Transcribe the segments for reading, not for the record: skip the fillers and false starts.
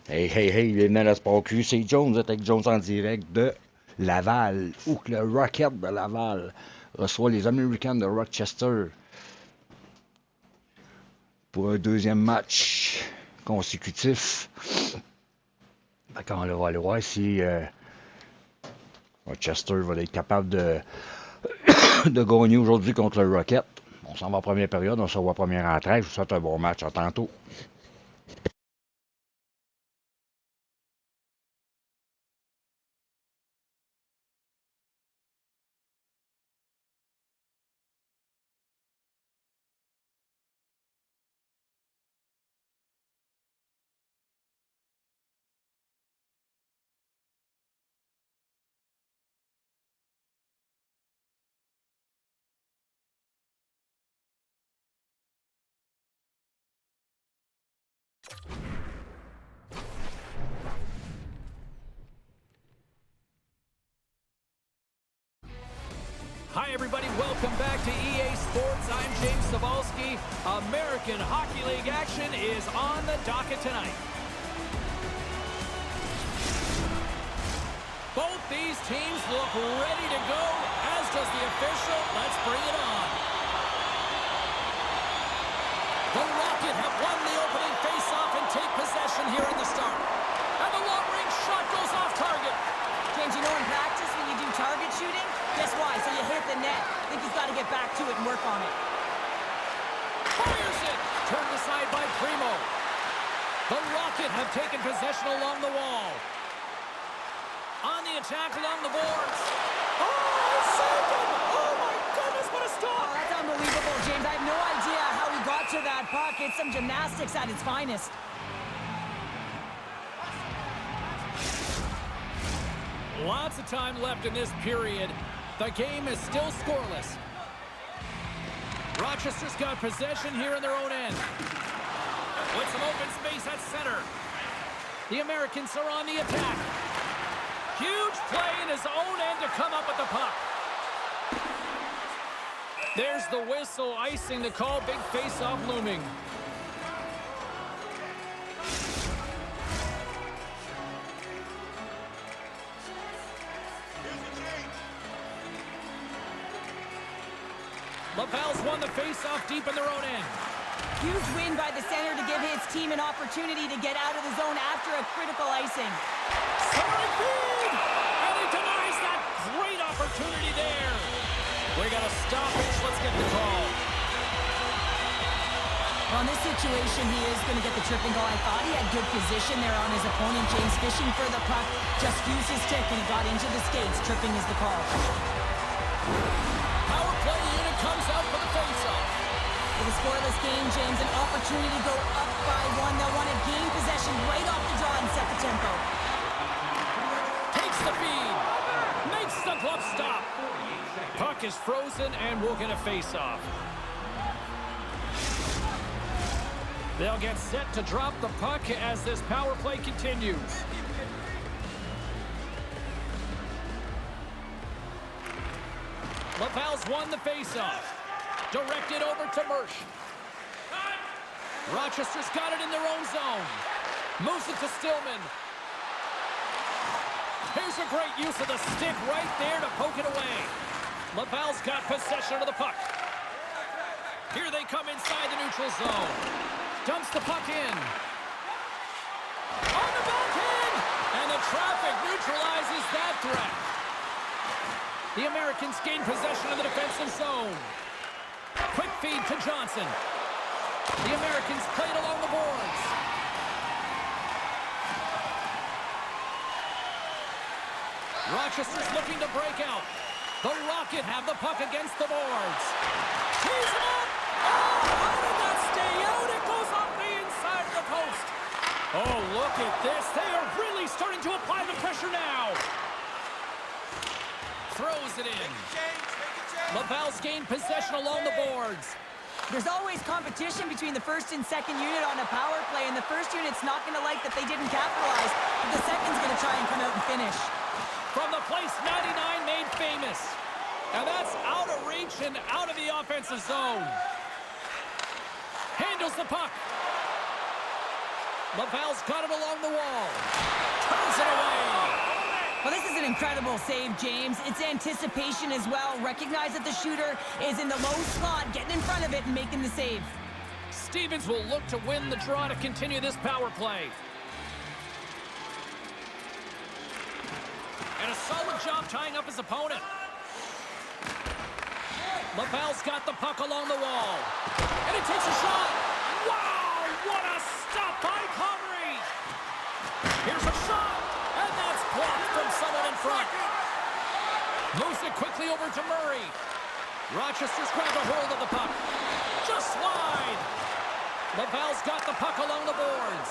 Hey, hey, hey, les Nana Sport Q, c'est Jones, vous êtes avec Jones en direct de LavaL, où que le Rocket de LavaL reçoit les Américains de Rochester pour un deuxième match consécutif. Quand on va aller voir si Rochester va être capable de gagner aujourd'hui contre le Rocket. On s'en va en première période, on se revoit en première entrée. Je vous souhaite un bon match. À tantôt. Hi, everybody. Welcome back to EA Sports. I'm James Cebulski. American Hockey League action is on the docket tonight. Both these teams look ready to go, as does the official. Let's bring it on. The Rocket have won the opening faceoff and take possession here in the start. And the long-range shot goes off target. James, you know in practice when you do target shooting, guess why? So you hit the net. I think he's got to get back to it and work on it. Fires it! Turned aside by Primo. The Rocket have taken possession along the wall. On the attack along the boards. Oh, saved him! Oh, my goodness, what a stop! Oh, that's unbelievable, James. I have no idea how he got to that puck. It's some gymnastics at its finest. Lots of time left in this period. The game is still scoreless. Rochester's got possession here in their own end. With some open space at center. The Americans are on the attack. Huge play in his own end to come up with the puck. There's the whistle, icing the call. Big face-off looming. LavaL's won the face-off deep in their own end. Huge win by the center to give his team an opportunity to get out of the zone after a critical icing. Centering feed! And he denies that great opportunity there. We got a stoppage. Let's get the call. Well, in this situation, he is going to get the tripping goal. I thought he had good position there on his opponent. James fishing for the puck. Just used his stick and he got into the skates. Tripping is the call. Power play unit comes out for the face-off. With a scoreless game, James, an opportunity to go up by one. They'll want to gain possession right off the draw and set the tempo. Takes the feed. Makes the glove stop. Puck is frozen and we'll get a face-off. They'll get set to drop the puck as this power play continues. LavaL's won the face-off. Directed over to Mersch. Rochester's got it in their own zone. Moves it to Stillman. Here's a great use of the stick right there to poke it away. LavaL's got possession of the puck. Here they come inside the neutral zone. Dumps the puck in. On the backhand! And the traffic neutralizes that threat. The Americans gain possession of the defensive zone. Quick feed to Johnson. The Americans play it along the boards. Rochester's looking to break out. The Rocket have the puck against the boards. Tees him up! Oh, how did that stay out? It goes off the inside of the post. Oh, look at this. They are really starting to apply the pressure now. Throws it in. LavaL's gained possession along the boards. There's always competition between the first and second unit on a power play, and the first unit's not going to like that they didn't capitalize, but the second's going to try and come out and finish. From the place 99 made famous. And that's out of reach and out of the offensive zone. Handles the puck. LavaL's got it along the wall. Turns it away. Well, this is an incredible save, James. It's anticipation as well. Recognize that the shooter is in the low slot, getting in front of it and making the save. Stevens will look to win the draw to continue this power play. And a solid job tying up his opponent. LavaL's got the puck along the wall. And he takes a shot. Wow, what a stop by Comrie. Here's a shot. And that's blocked from someone in front. Moves it quickly over to Murray. Rochester's grabbed a hold of the puck. Just wide. LavaL's got the puck along the boards.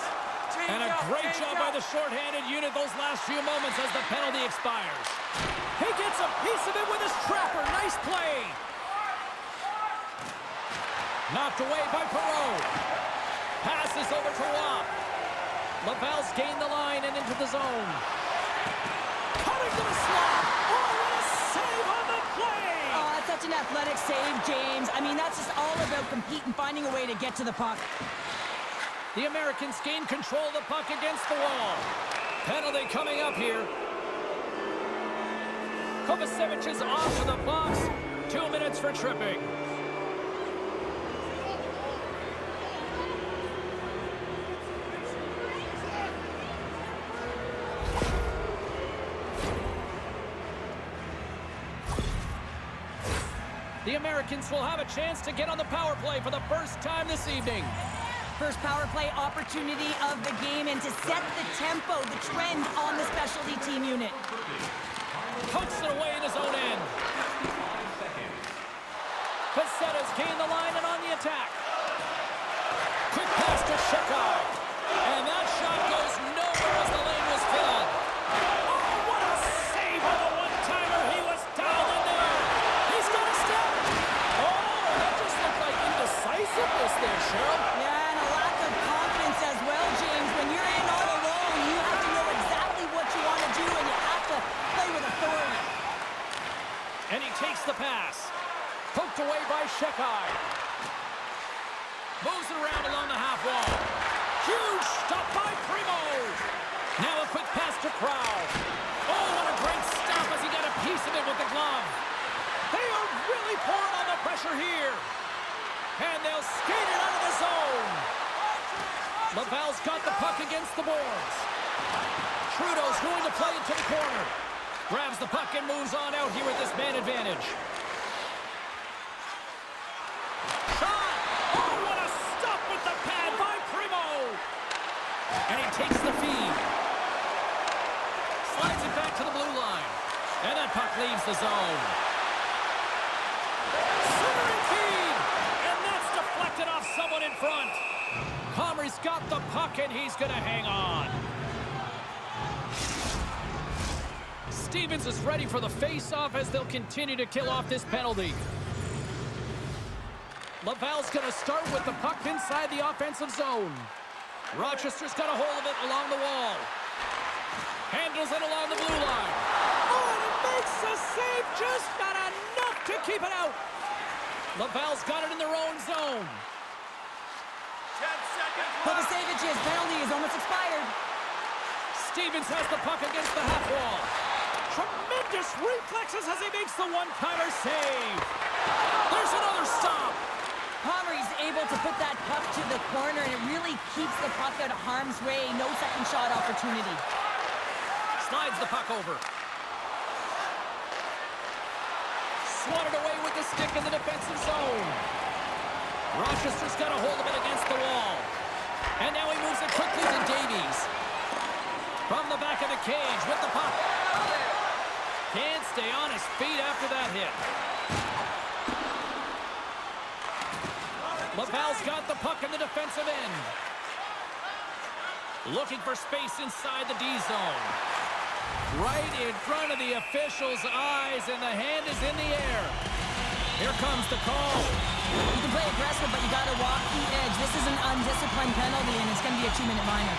And a great job by the shorthanded unit those last few moments as the penalty expires. He gets a piece of it with his trapper. Nice play. Knocked away by Perreault. Passes over to Watt. LavaL's gained the line and into the zone. Coming to the slot. Oh, what a save on the play. Oh, that's such an athletic save, James. I mean, that's just all about competing, finding a way to get to the puck. The Americans gain control of the puck against the wall. Penalty coming up here. Kovacevic is off to the box. 2 minutes for tripping. The Americans will have a chance to get on the power play for the first time this evening. First power play opportunity of the game, and to set the tempo, the trend on the specialty team unit. Pokes it away in his own end. Pesetta's gained the line and on the attack. Quick pass to Shekai. And that shot goes nowhere as the lane was filled. Oh, what a save on the one-timer. He was down in there. He's got a step. Oh, that just looked like indecisiveness there, Cheryl. Yeah, and a lack of confidence as well, James. When you're in all alone, you have to know exactly what you want to do, and you have to play with authority. And he takes the pass. Poked away by Shekai. Moves it around along the half wall. Huge stop by Primo. Now a quick pass to Prowl. Oh, what a great stop as he got a piece of it with the glove. They are really pouring on the pressure here. And they'll skate it out of the zone. LavaL's got the puck against the boards. Trudeau's going to play it to the corner. Grabs the puck and moves on out here with this man advantage. Shot! Oh, what a stop with the pad by Primo! And he takes the feed. Slides it back to the blue line. And that puck leaves the zone. Centering feed! And that's deflected off someone in front. Comrie's got the puck and he's going to hang on. Stevens is ready for the face-off as they'll continue to kill off this penalty. LavaL's going to start with the puck inside the offensive zone. Rochester's got a hold of it along the wall. Handles it along the blue line. Oh, and it makes the save, just not enough to keep it out. LavaL's got it in their own zone. 10 seconds left. Kovacevic's penalty is almost expired. Stevens has the puck against the half wall. Tremendous reflexes as he makes the one-timer save. There's another stop. Comrie's able to put that puck to the corner, and it really keeps the puck out of harm's way. No second shot opportunity. Slides the puck over. Swatted away with the stick in the defensive zone. Rochester's got a hold of it against the wall. And now he moves it quickly to Davies. From the back of the cage with the puck. Can't stay on his feet after that hit. LavaL's got the puck in the defensive end. Looking for space inside the D zone. Right in front of the official's eyes, and the hand is in the air. Here comes the call. You can play aggressive, but you got to walk the edge. This is an undisciplined penalty, and it's going to be a 2-minute minor.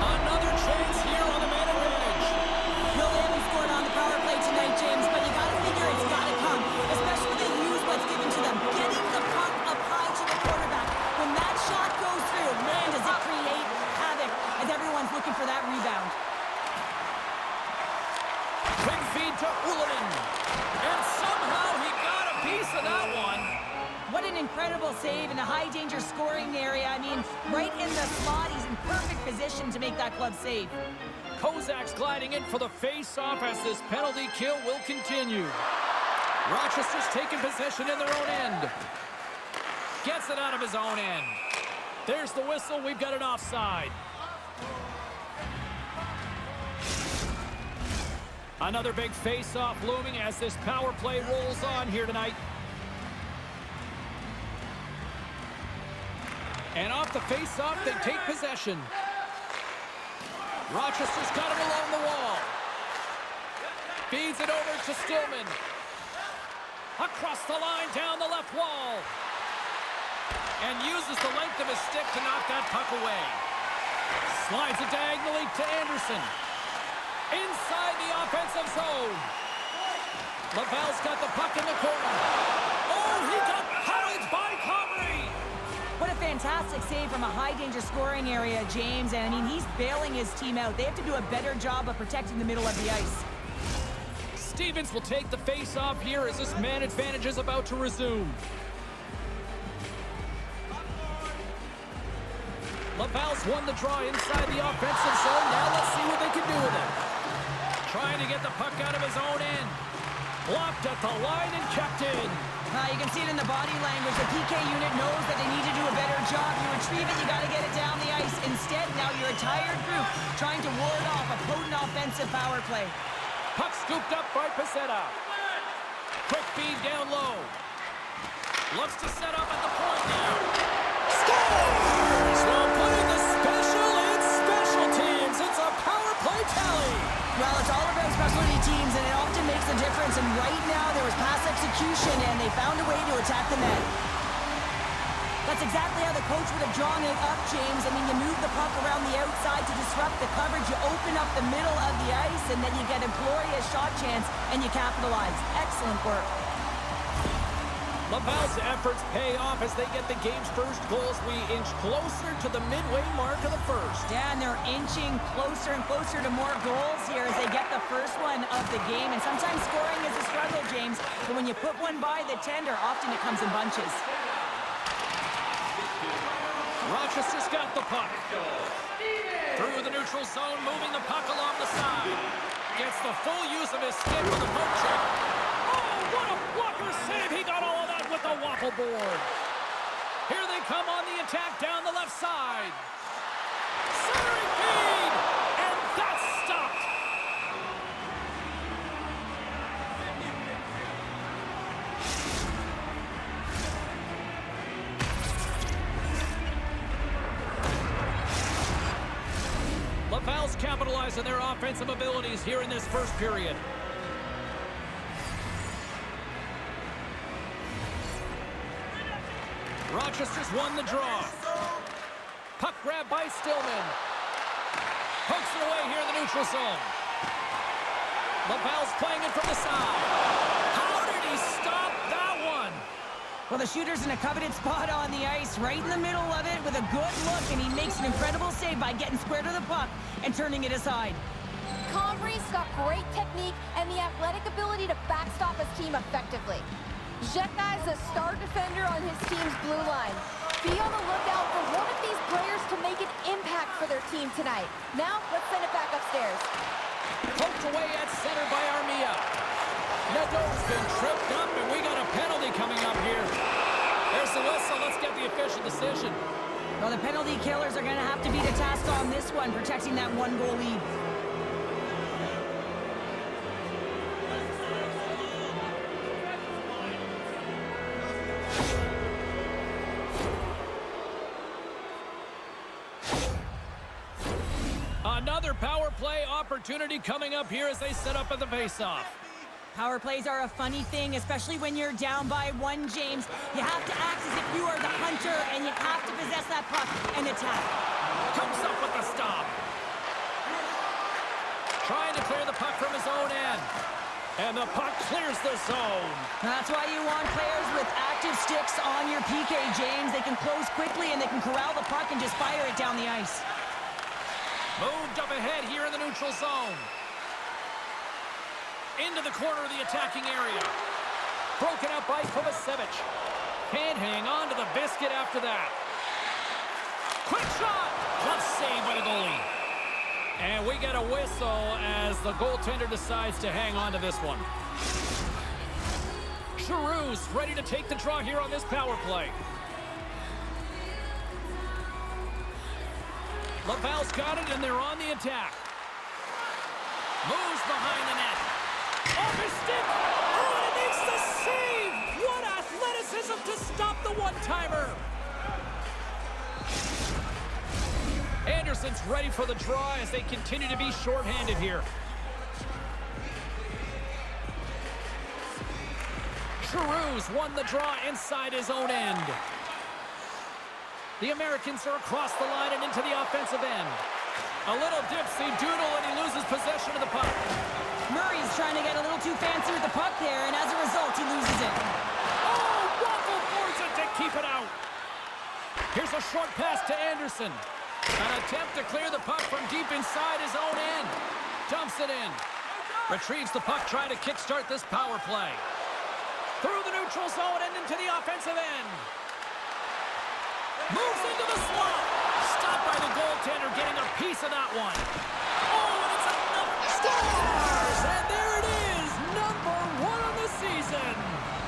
Another chance here on the man advantage. No, they haven't scored on the power play tonight, James, but you got to figure it's got to that one. What an incredible save in a high-danger scoring area. I mean, right in the slot. He's in perfect position to make that glove save. Kozak's gliding in for the face-off as this penalty kill will continue. Rochester's taking possession in their own end. Gets it out of his own end. There's the whistle. We've got an offside. Another big face-off looming as this power play rolls on here tonight. And off the face-off, they take possession. Rochester's got him along the wall. Feeds it over to Stillman. Across the line, down the left wall. And uses the length of his stick to knock that puck away. Slides it diagonally to Anderson. Inside the offensive zone. LavaL's got the puck in the corner. Oh, he got pounded by Comrie. What a fantastic save from a high-danger scoring area, James. And, I mean, he's bailing his team out. They have to do a better job of protecting the middle of the ice. Stevens will take the face-off here as this man advantage is about to resume. LavaL's won the draw inside the offensive zone. Now let's see what they can do with it. Trying to get the puck out of his own end. Blocked at the line and kept in. You can see it in the body language. The PK unit knows that they need to do a better job. You retrieve it, you got to get it down the ice. Instead, now you're a tired group trying to ward off a potent offensive power play. Puck scooped up by Pezzetta. Quick feed down low. Looks to set up at the point now. Scores! While putting the special in special teams. It's a power play tally. Well, it's all about specialty teams, and it often makes a difference. And right now, there was pass execution, and they found a way to attack the net. That's exactly how the coach would have drawn it up, James. I mean, you move the puck around the outside to disrupt the coverage. You open up the middle of the ice, and then you get a glorious shot chance, and you capitalize. Excellent work. LavaL's efforts pay off as they get the game's first goals. We inch closer to the midway mark of the first. Yeah, and they're inching closer and closer to more goals here as they get the first one of the game. And sometimes scoring is a struggle, James. But when you put one by the tender, often it comes in bunches. Rochester's got the puck. Through the neutral zone, moving the puck along the side. Gets the full use of his stick with a poke check. Oh, what a blocker save! He got all of that with the waffle board. Here they come on the attack down the left side. Centering feed! And that's stopped! LavaL's capitalizing their offensive abilities here in this first period. Rochester's won the draw. Puck grab by Stillman. Pokes it away here in the neutral zone. LavaL's playing it from the side. How did he stop that one? Well, the shooter's in a coveted spot on the ice, right in the middle of it with a good look, and he makes an incredible save by getting square to the puck and turning it aside. Comrie's got great technique and the athletic ability to backstop his team effectively. Zheka is a star defender on his team's blue line. Be on the lookout for one of these players to make an impact for their team tonight. Now, let's send it back upstairs. Poked away at center by Armia. Nadeau's been tripped up, and we got a penalty coming up here. There's the whistle. Let's get the official decision. Well, the penalty killers are going to have to beat a task on this one, protecting that one-goal lead. Another power play opportunity coming up here as they set up at the faceoff. Power plays are a funny thing, especially when you're down by one, James. You have to act as if you are the hunter, and you have to possess that puck and attack. Comes up with the stop. Trying to clear the puck from his own end. And the puck clears the zone. That's why you want players with active sticks on your PK, James. They can close quickly, and they can corral the puck and just fire it down the ice. Moved up ahead here in the neutral zone. Into the corner of the attacking area. broken up by Kovacevic. Can't hang on to the biscuit after that. Quick shot! Glove save by the goalie. And we get a whistle as the goaltender decides to hang on to this one. Giroux's ready to take the draw here on this power play. LavaL's got it, and they're on the attack. Moves behind the net. Off his stick. Oh, and it makes the save. What athleticism to stop the one-timer. Anderson's ready for the draw as they continue to be shorthanded here. Giroux's won the draw inside his own end. The Americans are across the line and into the offensive end. A little dipsy doodle, and he loses possession of the puck. Murray's trying to get a little too fancy with the puck there, and as a result, he loses it. Oh, Waffle boards it to keep it out. Here's a short pass to Anderson. An attempt to clear the puck from deep inside his own end. Dumps it in. Retrieves the puck, trying to kickstart this power play. Through the neutral zone and into the offensive end. Moves into the slot. Stopped by the goaltender, getting a piece of that one. Oh, and it's another. Scores! And there it is, number 1 on the season.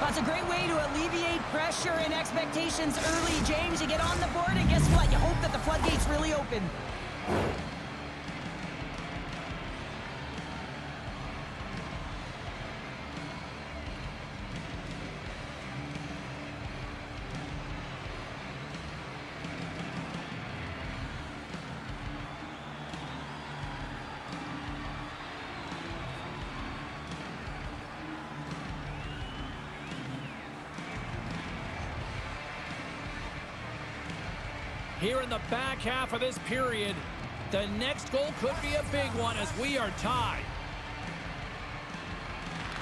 That's a great way to alleviate pressure and expectations early, James. You get on the board, and guess what? You hope that the floodgates really open. Here in the back half of this period, the next goal could be a big one as we are tied.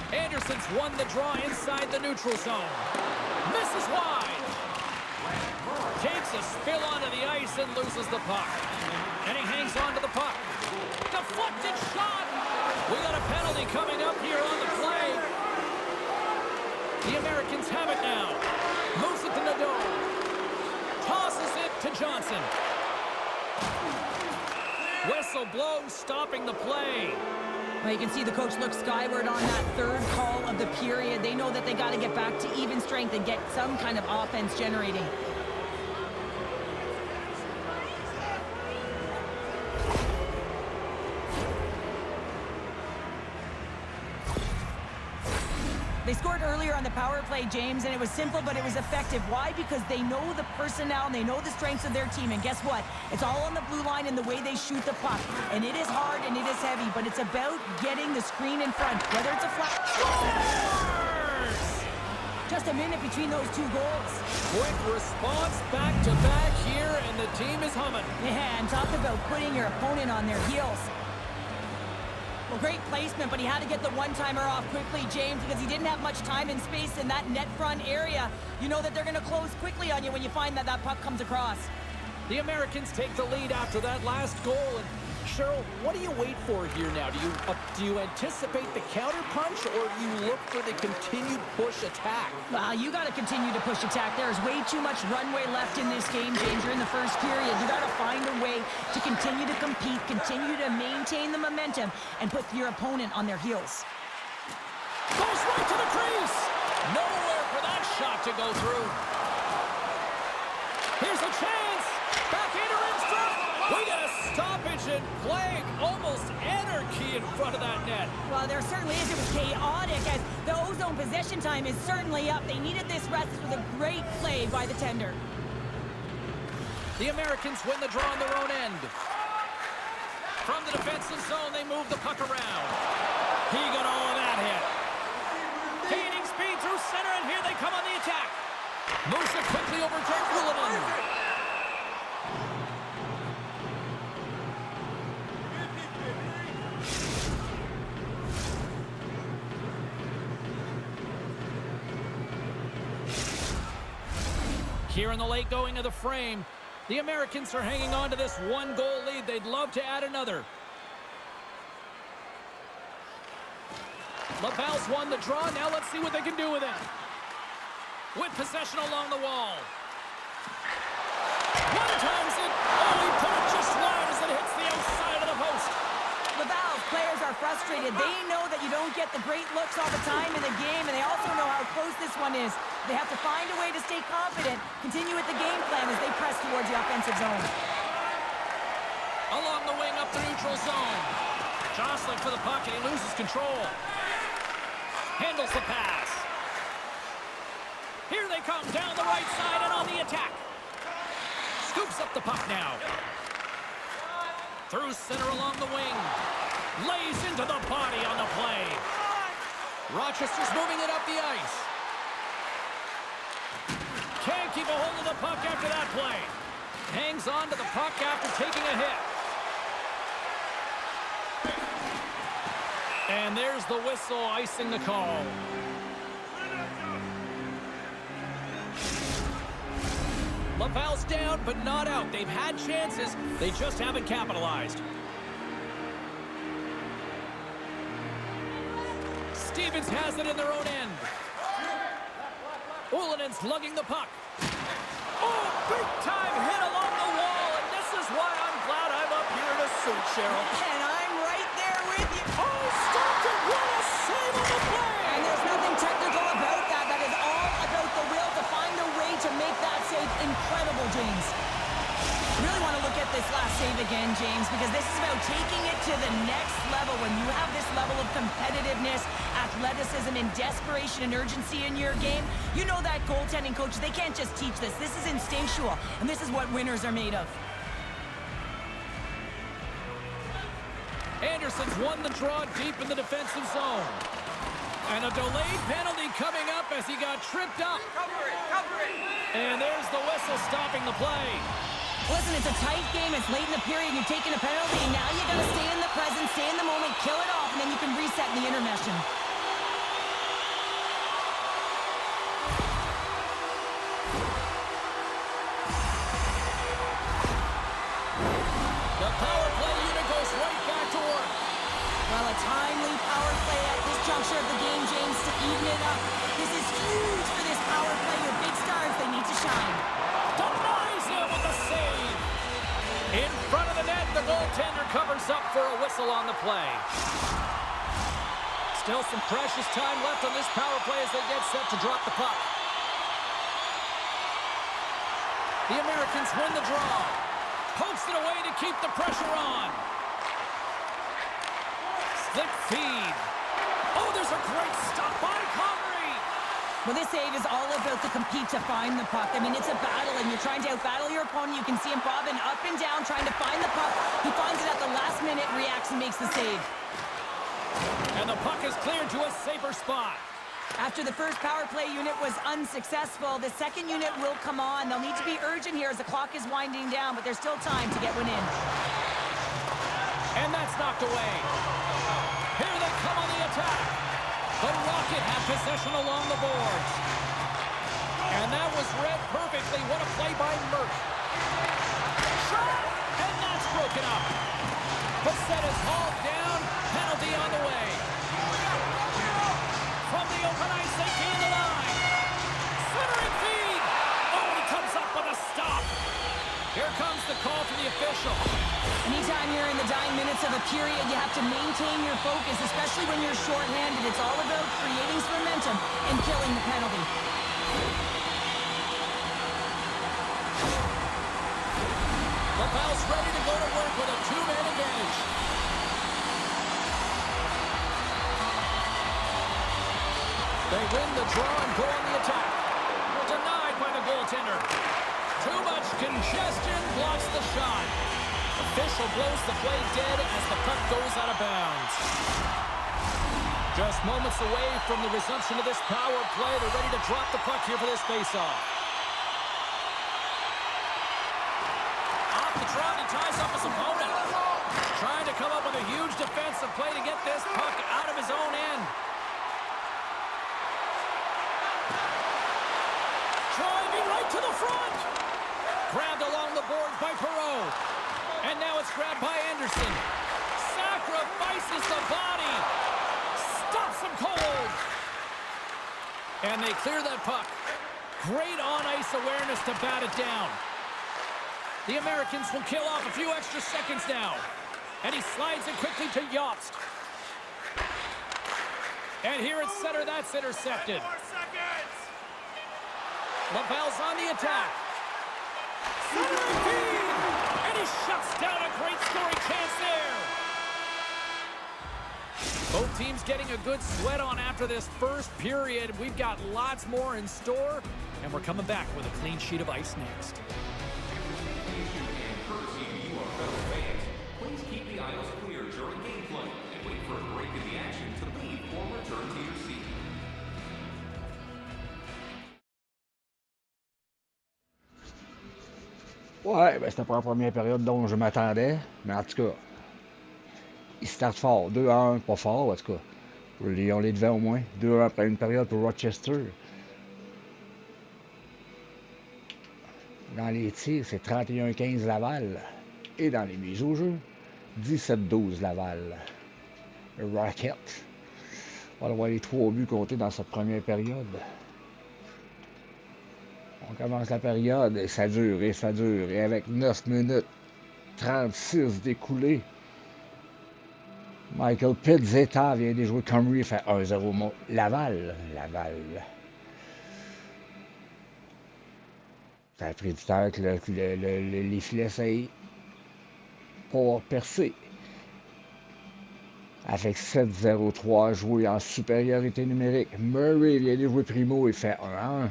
Anderson's won the draw inside the neutral zone. Misses wide. Takes a spill onto the ice and loses the puck. And he hangs on to the puck. Deflected shot. We got a penalty coming up here on the play. The Americans have it now. Moves it to Nadeau. Tosses it to Johnson. Whistle blows, stopping the play. Well, you can see the coach look skyward on that third call of the period. They know that they got to get back to even strength and get some kind of offense generating. They scored earlier on the power play, James, and it was simple, but it was effective. Why? Because they know the personnel and they know the strengths of their team. And guess what? It's all on the blue line and the way they shoot the puck. And it is hard and it is heavy, but it's about getting the screen in front, whether it's a flat... Scores! Just a minute between those two goals. Quick response back-to-back here, and the team is humming. Yeah, and talk about putting your opponent on their heels. Well, great placement, but he had to get the one-timer off quickly, James, because he didn't have much time and space in that net front area. You know that they're going to close quickly on you when you find that that puck comes across. The Americans take the lead after that last goal. And Cheryl, what do you wait for here now? Do you anticipate the counter-punch, or do you look for the continued push attack? Well, you got to continue to push attack. There's way too much runway left in this game, James. You're in the first period. You got to find a way to continue to compete, continue to maintain the momentum, and put your opponent on their heels. Goes right to the crease. Nowhere for that shot to go through. Here's a chance. Backhander in front. We got a stoppage and play. Almost anarchy in front of that net. Well, there certainly is. It was chaotic as the ozone possession time is certainly up. They needed this rest. This was a great play by the tender. The Americans win the draw on their own end. From the defensive zone, they move the puck around. He got all of that hit. Gaining speed through center, and here they come on the attack. Moves it quickly over to Ullinen. Here in the late going of the frame, the Americans are hanging on to this one-goal lead. They'd love to add another. LavaL's won the draw. Now let's see what they can do with it. With possession along the wall. One times it. Oh, he put it just wide as it hits the outside of the post. LavaL's players are frustrated. They know that you don't get the great looks all the time in the game, and they also know how close this one is. They have to find a way to stay confident, continue with the game plan as they press towards the offensive zone. Along the wing up the neutral zone. Jostling for the puck, and he loses control. Handles the pass. Here they come down the right side and on the attack. Scoops up the puck now. Through center along the wing. Lays into the body on the play. Rochester's moving it up the ice. Can't keep a hold of the puck after that play. Hangs on to the puck after taking a hit. And there's the whistle icing the call. LavaL's down, but not out. They've had chances. They just haven't capitalized. Stevens has it in their own end. Ulanen's lugging the puck. Oh, big-time hit along the wall, and this is why I'm glad I'm up here in a suit, Cheryl. And I'm right there with you. Oh, stopped it! What a save on the play! And there's nothing technical about that. That is all about the will to find a way to make that save incredible, James. Really want to look at this last save again, James, because this is about taking it to the next level. When you have this level of competitiveness, athleticism, and desperation and urgency in your game, you know that goaltending coaches, they can't just teach this. This is instinctual, and this is what winners are made of. Anderson's won the draw deep in the defensive zone. And a delayed penalty coming up as he got tripped up. Cover it! And there's the whistle stopping the play. Listen, it's a tight game. It's late in the period. You've taken a penalty. Now you got to stay in the present, stay in the moment, kill it off, and then you can reset in the intermission. The power play unit goes right back to work. Well, a timely power play at this juncture of the game, James, to even it up. This is huge for this power play. Your big stars, they need to shine. Denies him with the save. In front of the net, the goaltender covers up for a whistle on the play. Still some precious time left on this power play as they get set to drop the puck. The Americans win the draw. Pokes it away to keep the pressure on. Slick feed. Oh, there's a great stop by Connery. Well, this save is all about the compete to find the puck. I mean, it's a battle, and you're trying to outbattle your opponent. You can see him bobbing up and down, trying to find the puck. He finds it at the last minute, reacts, and makes the save. And the puck is cleared to a safer spot. After the first power play unit was unsuccessful, the second unit will come on. They'll need to be urgent here as the clock is winding down, but there's still time to get one in. And that's knocked away. Here they come on the attack. The Rocket have possession along the boards. And that was read perfectly. What a play by Murphy. Shot! And that's broken up. Bassett is hauled down. Penalty on the way. From the open ice, they gain the line. Centering feed. Oh, he comes up with a stop. Here comes the call from the official. Anytime you're in the dying minutes of a period, you have to maintain your focus, especially when you're shorthanded. It's all about creating some momentum and killing the penalty. LavaL's ready to go to work with a two-man advantage. They win the draw and go on the attack. Denied by the goaltender. Too much congestion blocks the shot. Official blows the play dead as the puck goes out of bounds. Just moments away from the resumption of this power play. They're ready to drop the puck here for this faceoff. Off the trot, he ties up his opponent. Trying to come up with a huge defensive play to get this puck out of his own end. Driving right to the front. Grabbed along the board by Perreault. And now it's grabbed by Anderson. Sacrifices the body. Stops him cold. And they clear that puck. Great on-ice awareness to bat it down. The Americans will kill off a few extra seconds now. And he slides it quickly to Yost. And here at center, that's intercepted. 4 seconds. LavaL's on the attack. Centering feed! And he shuts down a great scoring chance there. Both teams getting a good sweat on after this first period. We've got lots more in store, and we're coming back with a clean sheet of ice next. Please keep the aisles clear during gameplay and wait for a break in the action to leave or return to your seat. Ouais, ben c'était pas la première période dont je m'attendais, mais en tout cas, ils startent fort. 2-1, pas fort, en tout cas. On les devait au moins. 2-1 après une période pour Rochester. Dans les tirs, c'est 31-15 Laval. Et dans les mises au jeu, 17-12 Laval. Le Rocket. On va voir les 3 buts comptés dans cette première période. On commence la période et ça dure et ça dure. Et avec 9 minutes 36 d'écoulés, Michael Pizzetta vient de jouer Comrie, fait 1-0 Laval. Ça a pris du temps que les filets essayent pour percer. Avec 7-0-3 joué en supériorité numérique. Murray vient de jouer primo et fait 1-1.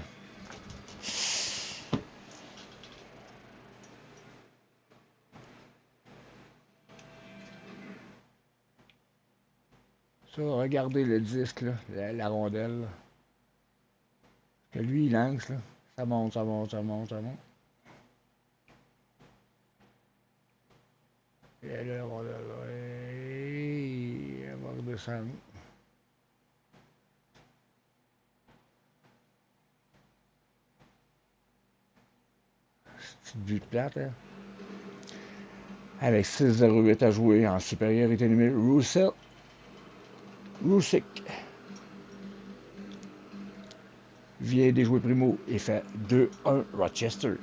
Ça, regardez le disque, là, la rondelle. Là. Que lui, il lance, là. Ça monte. Et là, la rondelle, là. Et elle va redescendre. C'est but plate, hein? Avec 6-0-8 à jouer en supériorité numérique. Roussik vient de jouer primo et fait 2-1 Rochester.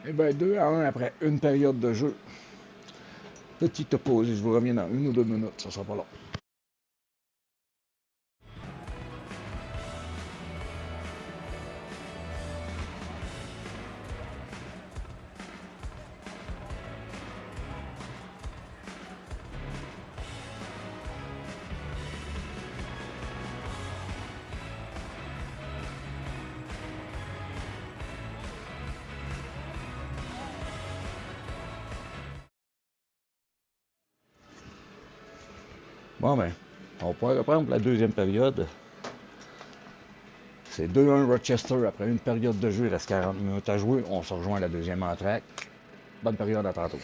Eh bien, 2-1 après une période de jeu. Petite pause et je vous reviens dans 1 ou 2 minutes, ça sera pas long. Bon ben, on pourrait reprendre pour la deuxième période. C'est 2-1 Rochester après une période de jeu, il reste 40 minutes à jouer. On se rejoint à la deuxième entraque. Bonne période, à tantôt.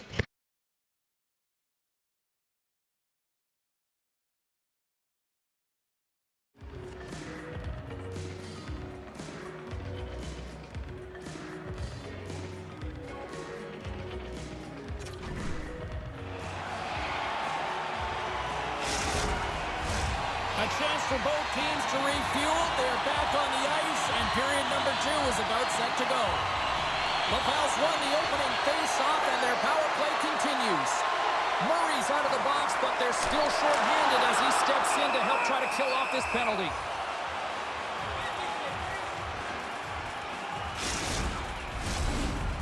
A chance for both teams to refuel. They're back on the ice, and period number 2 is about set to go. LavaL's won the opening face-off, and their power play continues. Murray's out of the box, but they're still short-handed as he steps in to help try to kill off this penalty.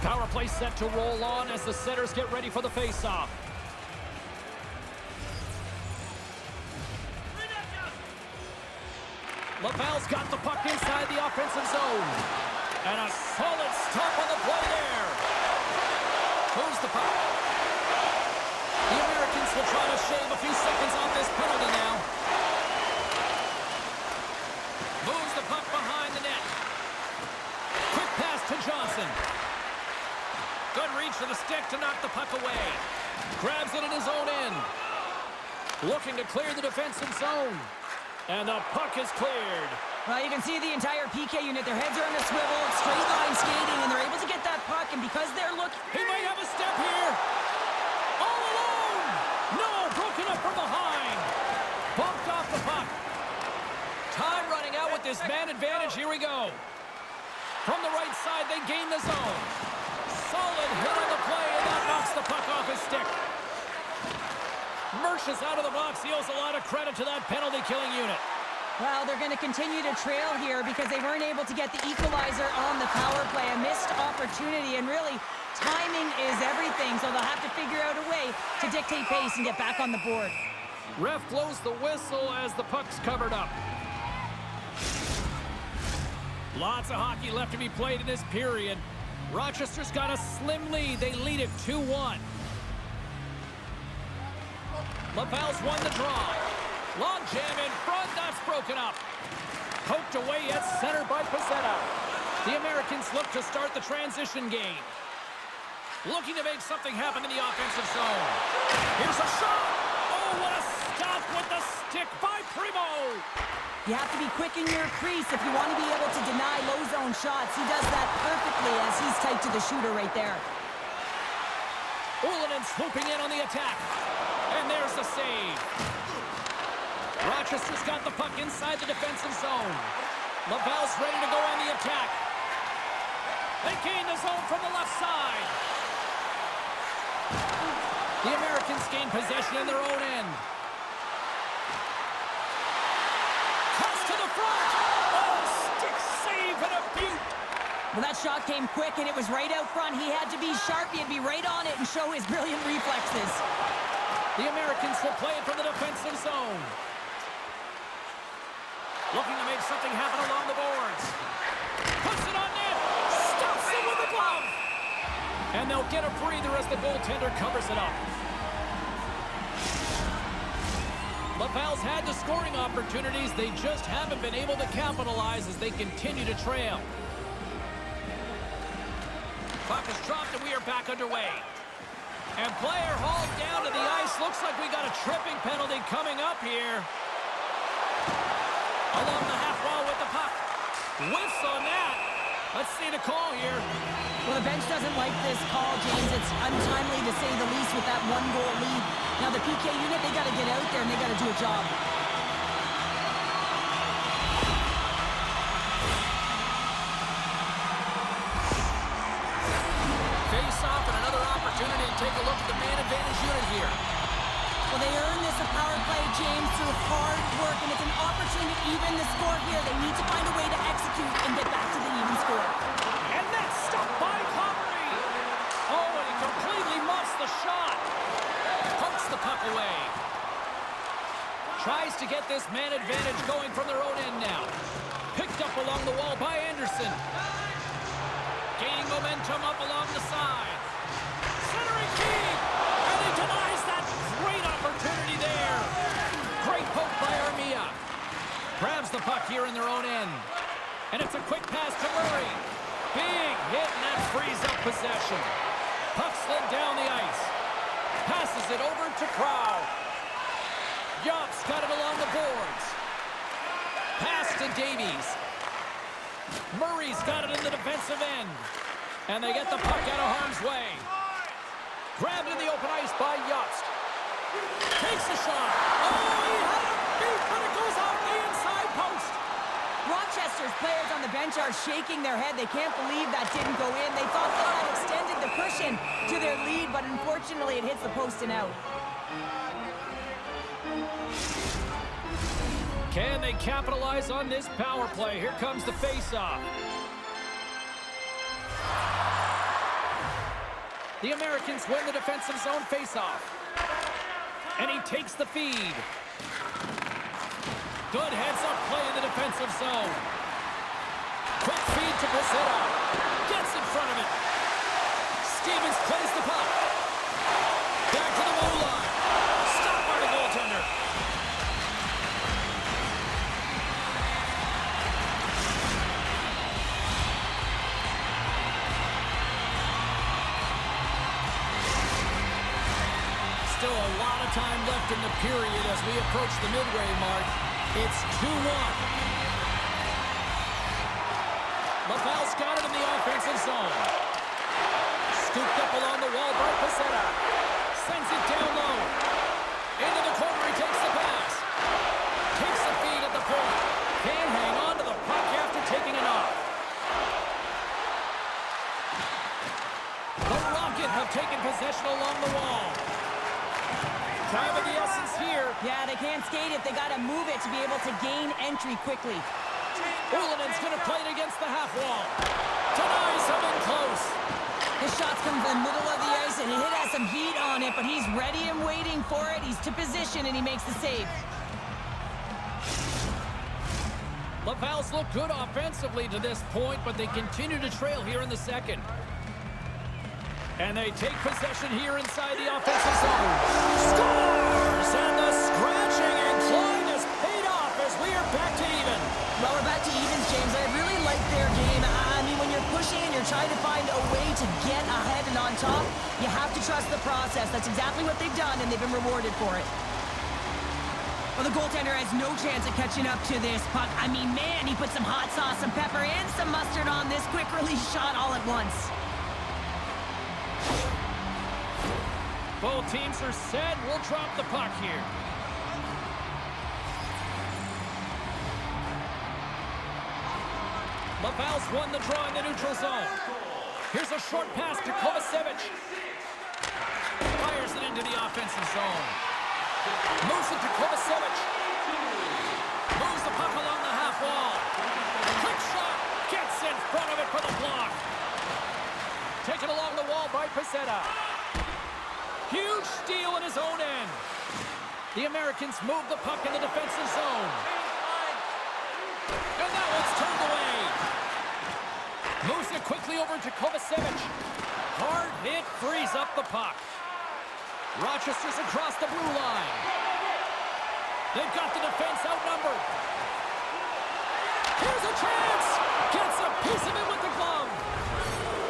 Power play set to roll on as the setters get ready for the face-off. LavaL's got the puck inside the offensive zone. And a solid stop on the play there. Moves the puck. The Americans will try to shave a few seconds off this penalty now. Moves the puck behind the net. Quick pass to Johnson. Good reach for the stick to knock the puck away. Grabs it in his own end. Looking to clear the defensive zone. And the puck is cleared. Well, you can see the entire PK unit. Their heads are on a swivel, straight line skating, and they're able to get that puck. And because they're looking... He might have a step here. All alone. No, broken up from behind. Bumped off the puck. Time running out with this man advantage. Here we go. From the right side, they gain the zone. Solid hit on the play, and that knocks the puck off his stick. Mersch is out of the box. He owes a lot of credit to that penalty-killing unit. Well, they're going to continue to trail here because they weren't able to get the equalizer on the power play. A missed opportunity, and really, timing is everything, so they'll have to figure out a way to dictate pace and get back on the board. Ref blows the whistle as the puck's covered up. Lots of hockey left to be played in this period. Rochester's got a slim lead. They lead it 2-1. LavaL's won the draw. Long jam in front. That's broken up. Poked away at center by Pizzetta. The Americans look to start the transition game. Looking to make something happen in the offensive zone. Here's a shot. Oh, what a stop with the stick by Primo. You have to be quick in your crease if you want to be able to deny low zone shots. He does that perfectly as he's tight to the shooter right there. Ullinen swooping in on the attack. And there's the save. Rochester's got the puck inside the defensive zone. LavaL's ready to go on the attack. They gain the zone from the left side. The Americans gain possession in their own end. Cuts to the front. Oh, stick save and a beaut. Well, that shot came quick, and it was right out front. He had to be sharp. He had to be right on it and show his brilliant reflexes. The Americans will play it from the defensive zone. Looking to make something happen along the boards. Puts it on net. Stops it with the glove. And they'll get a breather as the goaltender covers it up. LavaL's had the scoring opportunities. They just haven't been able to capitalize as they continue to trail. Puck is dropped and we are back underway. And player hauled down to the ice. Looks like we got a tripping penalty coming up here. Along the half wall with the puck. Whiffs on that. Let's see the call here. Well, the bench doesn't like this call, James. It's untimely to say the least with that one-goal lead. Now, the PK unit, they got to get out there and they got to do a job. Face-off and another opportunity to take a look at the man advantage unit here. Well, they earned this a power play, James, through hard work, and it's an opportunity to even the score here. They need to find a way to execute and get back to the even score. And that's stopped by Comrie. Oh, and he completely muffs the shot. Pokes the puck away. Tries to get this man advantage going from their own end now. Picked up along the wall by Anderson. Gaining momentum up along the side. Centering key. And he denies that great opportunity there. Great poke by Armia. Grabs the puck here in their own end. And it's a quick pass to Murray. Big hit, and that frees up possession. Puck slid down the ice. Passes it over to Crow. Yops got it along the boards. Pass to Davies. Murray's got it in the defensive end. And they get the puck out of harm's way. Grabbed in the open ice by Yost. Takes the shot. Oh, he had a beat, but it goes off the inside post. Rochester's players on the bench are shaking their head. They can't believe that didn't go in. They thought they had extended the cushion to their lead, but unfortunately it hits the post and out. Can they capitalize on this power play? Here comes the face-off. The Americans win the defensive zone face-off. And he takes the feed. Good heads-up play in the defensive zone. Quick feed to Pizzetta. Gets in front of it. Stevens plays the puck. Back to the goal line. Stopped by the goaltender. Still a lot of time left in the period as we approach the midway mark. It's 2-1. LavaL's got it in the offensive zone. Scooped up along the wall by Pacetta. Sends it down low. Into the corner, he takes the pass. Takes the feed at the point. Can't hang on to the puck after taking it off. The Rocket have taken possession along the wall. Time of the essence here. Yeah, they can't skate it. They got to move it to be able to gain entry quickly. Ulanen's going to play it against the half wall. Denies him in close. His shots come from the middle of the ice, and it has some heat on it, but he's ready and waiting for it. He's to position, and he makes the save. LavaL's look good offensively to this point, but they continue to trail here in the second. And they take possession here inside the offensive zone. Scores! And the scratching and clawing has paid off as we are back to even. Well, we're back to evens, James. I really like their game. I mean, when you're pushing and you're trying to find a way to get ahead and on top, you have to trust the process. That's exactly what they've done, and they've been rewarded for it. Well, the goaltender has no chance of catching up to this puck. I mean, man, he put some hot sauce, some pepper, and some mustard on this quick release shot all at once. Both teams are set. We'll drop the puck here. LavaL's won the draw in the neutral zone. Here's a short pass to Kovacevic. Fires it into the offensive zone. Moves it to Kovacevic. Moves the puck along the half wall. Quick shot. Gets in front of it for the block. Taken along the wall by Pacetta. Huge steal in his own end. The Americans move the puck in the defensive zone. And that one's turned away. Moves it quickly over to Kovacevic. Hard hit frees up the puck. Rochester's across the blue line. They've got the defense outnumbered. Here's a chance. Gets a piece of it with the glove.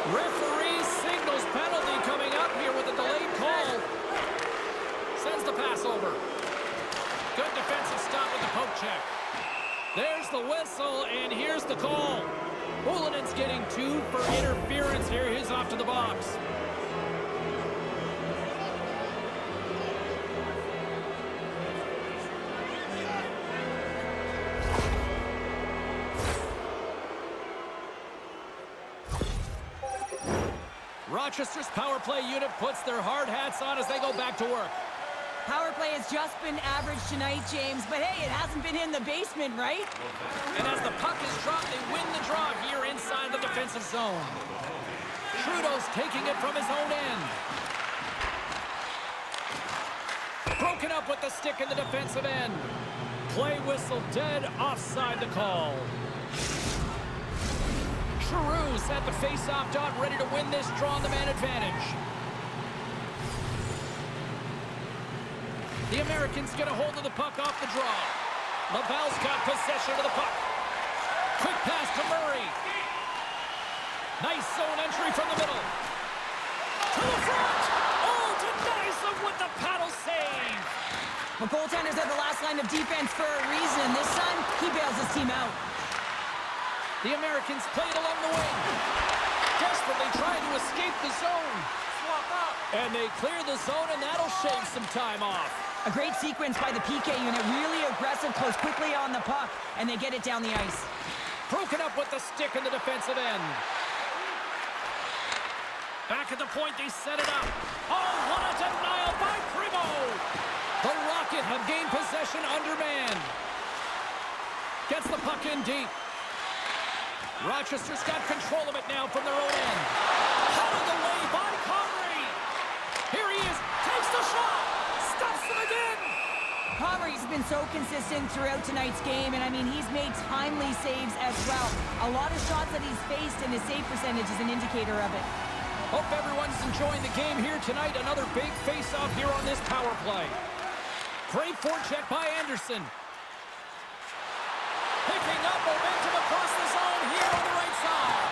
Referee signals penalty coming up here with a delayed call. Sends the pass over. Good defensive stop with the poke check. There's the whistle, and here's the call. Ulanen's getting 2 for interference here. He's off to the box. Rochester's power play unit puts their hard hats on as they go back to work. Power play has just been average tonight, James, but hey, it hasn't been in the basement, right? And as the puck is dropped, they win the draw here inside the defensive zone. Trudeau's taking it from his own end. Broken up with the stick in the defensive end. Play whistle dead, offside the call. Giroux's at the face-off dot, ready to win this draw on the man advantage. The Americans get a hold of the puck off the draw. LavaL's got possession of the puck. Quick pass to Murray. Nice zone entry from the middle. To the front. Oh, denies them with the paddle save. Well, goaltenders are the last line of defense for a reason. This time, he bails his team out. The Americans play it along the wing. Desperately trying to escape the zone. Swap up. And they clear the zone, and that'll shave some time off. A great sequence by the PK unit. Really aggressive, close quickly on the puck, and they get it down the ice. Broken up with the stick in the defensive end. Back at the point, they set it up. Oh, what a denial by Primo! The Rocket have gained possession under man. Gets the puck in deep. Rochester's got control of it now from their own end. Out of the way by Comrie. Here he is, takes the shot, stops him again. Comrie's been so consistent throughout tonight's game, and I mean, he's made timely saves as well. A lot of shots that he's faced, and his save percentage is an indicator of it. Hope everyone's enjoying the game here tonight. Another big face-off here on this power play. Great forecheck by Anderson. Picking up momentum across the zone here on the right side.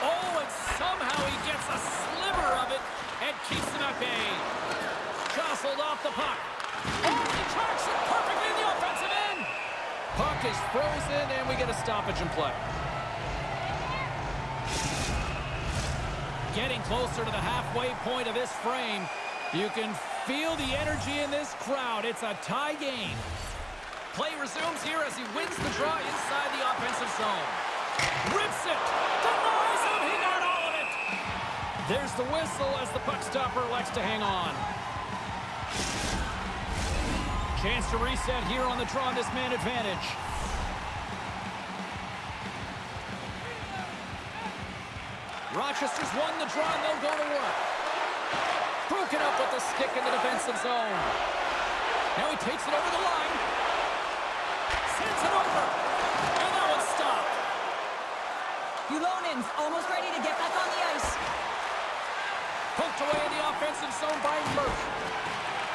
Oh, and somehow he gets a sliver of it and keeps them at bay. Just whistled off the puck. Oh, he tracks it perfectly in the offensive end. Puck is frozen, and we get a stoppage in play. Getting closer to the halfway point of this frame. You can feel the energy in this crowd. It's a tie game. Play resumes here as he wins the draw inside the offensive zone. Rips it. Denies him. He got all of it. There's the whistle as the puck stopper elects to hang on. Chance to reset here on the draw on this man advantage. Rochester's won the draw and they'll go to work. Broken up with the stick in the defensive zone. Now he takes it over the line. Sends it over. And that one's stopped. Ulonen's almost ready to get back on the ice. Poked away in the offensive zone by Murph.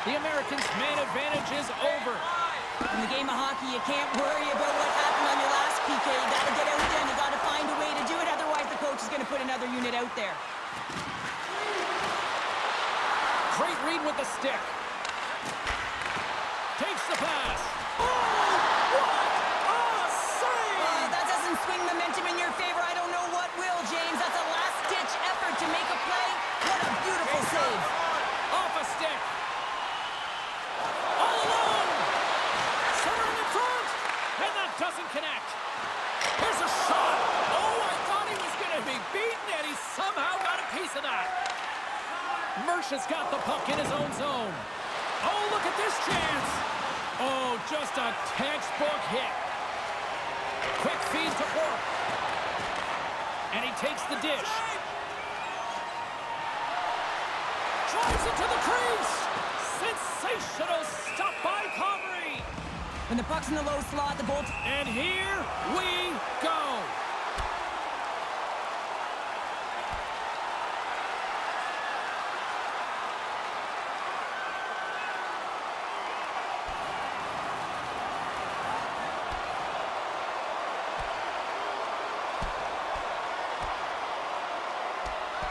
The Americans' man advantage is over. In the game of hockey, you can't worry about what happened on your last PK. You got to get out there and you got to find a way to do it. Otherwise, the coach is going to put another unit out there. Great read with the stick. Takes the pass. Oh, what a save! That doesn't swing momentum in your favor. I don't know what will, James. That's a last-ditch effort to make a play. What a beautiful save. Off a stick. All alone. Someone in front. And that doesn't connect. Here's a shot. Oh, I thought he was going to be beaten, and he somehow got a piece of that. Mersch has got the puck in his own zone. Oh, look at this chance. Oh, just a textbook hit. Quick feed to work. And he takes the dish. Drives it to the crease. Sensational stop by Comrie. When the puck's in the low slot, the goal... And here we go.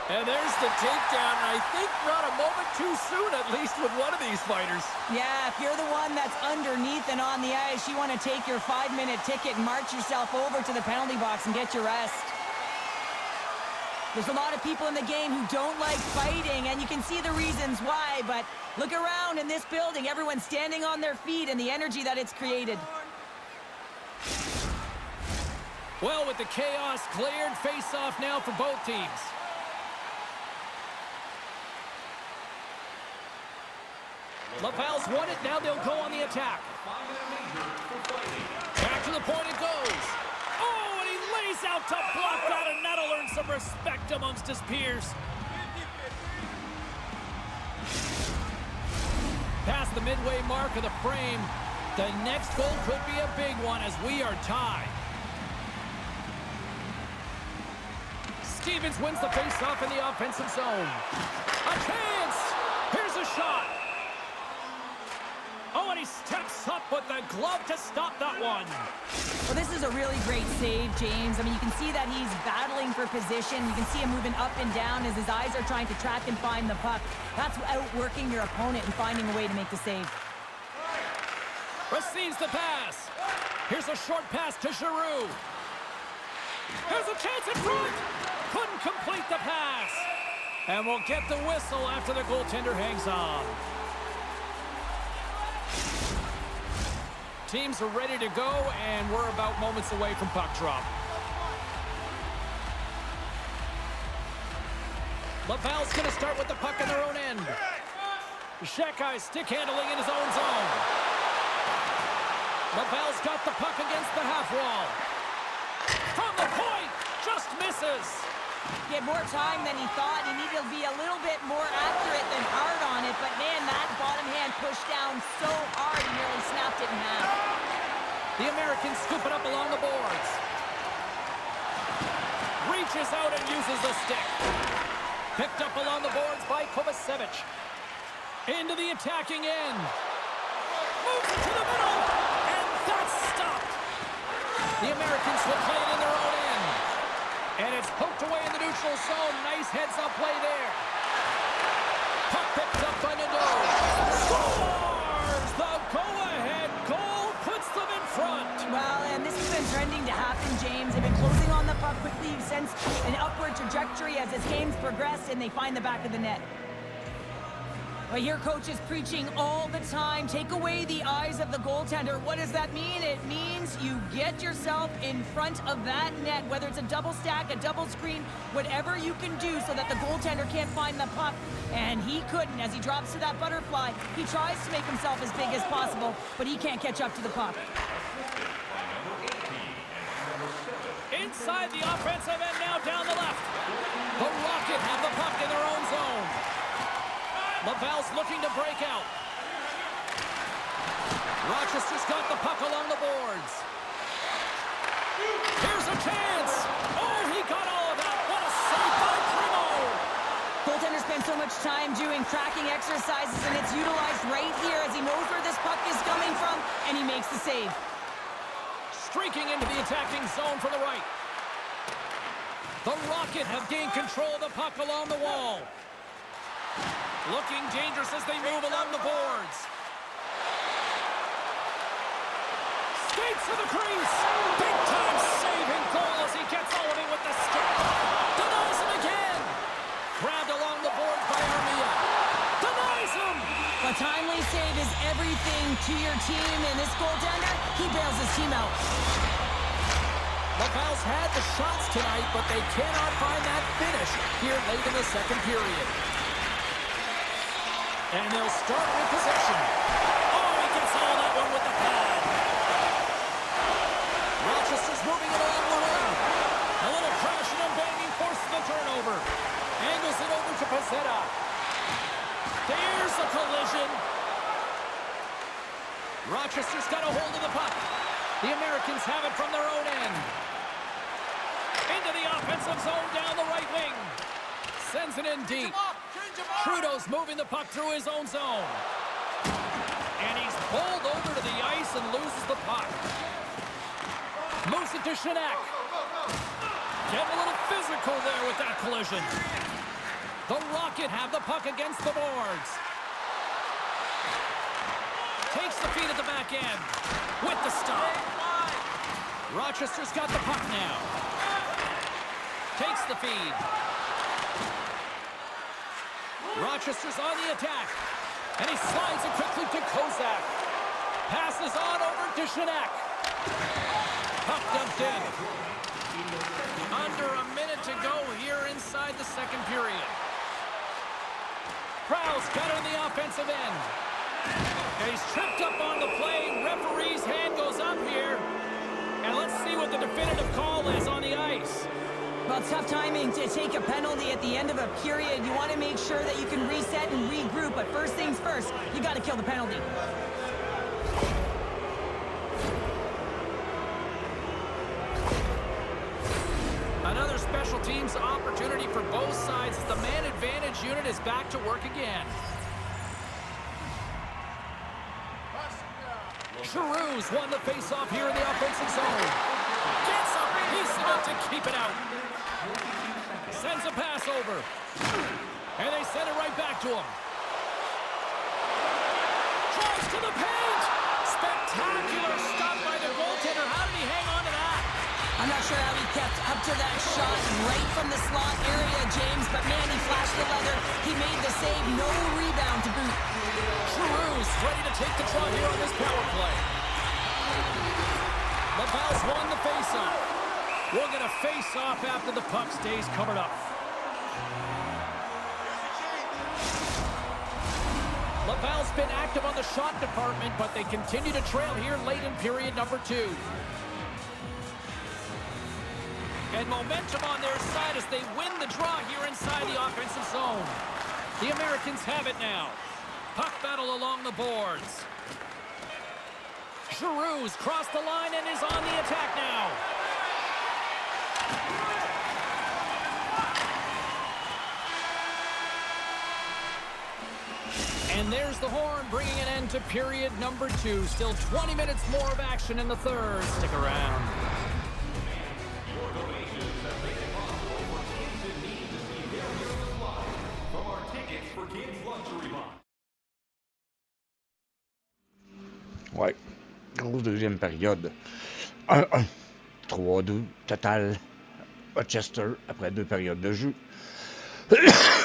And there's the takedown, and I think not a moment too soon, at least with one of these fighters. Yeah, if you're the one that's underneath and on the ice, you want to take your 5-minute ticket and march yourself over to the penalty box and get your rest. There's a lot of people in the game who don't like fighting, and you can see the reasons why, but look around in this building. Everyone's standing on their feet and the energy that it's created. Well, with the chaos cleared, face-off now for both teams. LavaL's won it, now they'll go on the attack. Back to the point it goes. Oh, and he lays out to block that, and that'll earn some respect amongst his peers. Past the midway mark of the frame, the next goal could be a big one as we are tied. Stevens wins the faceoff in the offensive zone. A chance! Here's a shot. Oh, and he steps up with the glove to stop that one. Well, this is a really great save, James. I mean, you can see that he's battling for position. You can see him moving up and down as his eyes are trying to track and find the puck. That's outworking your opponent and finding a way to make the save. Receives the pass. Here's a short pass to Giroux. Here's a chance in front. Couldn't complete the pass. And we'll get the whistle after the goaltender hangs on. Teams are ready to go, and we're about moments away from puck drop. LavaL's going to start with the puck in their own end. Shekai stick handling in his own zone. LavaL's got the puck against the half wall. From the point, just misses. He had more time than he thought. He needed to be a little bit more accurate than hard on it, but man, that bottom hand pushed down so hard he nearly snapped it in half. The Americans scoop it up along the boards. Reaches out and uses the stick. Picked up along the boards by Kovacevic. Into the attacking end. Moves it to the middle, and that's stopped. The Americans will play it in their own end. And it's poked away in the neutral zone. Nice heads-up play there. Puck picked up by Nadeau. James. They've been closing on the puck quickly. You sense an upward trajectory as this game's progressed, and they find the back of the net. But your coach is preaching all the time, take away the eyes of the goaltender. What does that mean? It means you get yourself in front of that net, whether it's a double stack, a double screen, whatever you can do so that the goaltender can't find the puck. And he couldn't. As he drops to that butterfly, he tries to make himself as big as possible, but he can't catch up to the puck. Inside the offensive end now down the left. The Rocket have the puck in their own zone. LavaL's looking to break out. Rochester's got the puck along the boards. Here's a chance. Oh, he got all of that. What a save by Primo. Goaltender spends so much time doing tracking exercises, and it's utilized right here as he knows where this puck is coming from, and he makes the save. Streaking into the attacking zone from the right. The Rocket have gained control of the puck along the wall. Looking dangerous as they move along the boards. Skates to the crease. Big time saving goal as he gets all of it with the stick. Denies him again. Grabbed along the boards by Armia. Denies him. A timely save is everything to your team, and this goaltender, he bails his team out. LavaL's had the shots tonight, but they cannot find that finish here late in the second period. And they'll start with possession. Oh, he gets all that one with the pad. Rochester's moving it along the wing. A little crashing and banging forces the turnover. Angles it over to Pezzetta. There's the collision. Rochester's got a hold of the puck. The Americans have it from their own end. Into the offensive zone down the right wing. Sends it in deep. Trudeau's moving the puck through his own zone. And he's bowled over to the ice and loses the puck. Moves it to Shinak. Getting a little physical there with that collision. The Rocket have the puck against the boards. Takes the feed at the back end. With the stop. Rochester's got the puck now. Takes the feed. Rochester's on the attack. And he slides it quickly to Kozak. Passes on over to Shinak. Puck dumped in. Under a minute to go here inside the second period. Prowse got on the offensive end. And he's tripped up on the play. Referee's hand goes up here. And let's see what the definitive call is on the ice. Well, it's tough timing to take a penalty at the end of a period. You want to make sure that you can reset and regroup, but first things first, you got to kill the penalty. Another special teams opportunity for both sides. The man advantage unit is back to work again. Giroux's won the faceoff here in the offensive zone. Gets a piece of it to keep it out. Sends a pass over. And they send it right back to him. Drives to the paint. Spectacular stop by the goaltender. How did he hang on to that? I'm not sure how he kept up to that shot right from the slot area, James, but man, he flashed the leather. He made the save. No rebound to boot. Giroux's ready to take the draw here on this power play. LavaL's won the faceoff. We'll get a face-off after the puck stays covered up. LavaL's been active on the shot department, but they continue to trail here late in period number 2. And momentum on their side as they win the draw here inside the offensive zone. The Americans have it now. Puck battle along the boards. Giroux's crossed the line and is on the attack now. And there's the horn, bringing an end to period number 2. Still 20 minutes more of action in the third. Stick around. Ouais. Grosse deuxième période. 1-1. 3-2 total. Rochester après 2 périodes de jeu.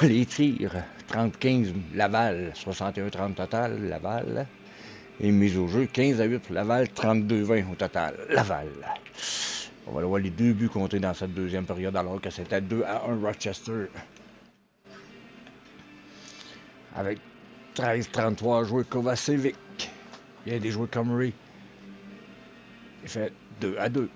Les tirs, 30-15 Laval, 61-30 total, Laval. Et mise au jeu, 15-8 pour Laval, 32-20 au total, Laval. On va voir les 2 buts comptés dans cette deuxième période alors que c'était 2-1 Rochester. Avec 13-33 joueurs Kovacevic. Il y a des joueurs comme Ray. Il fait 2-2.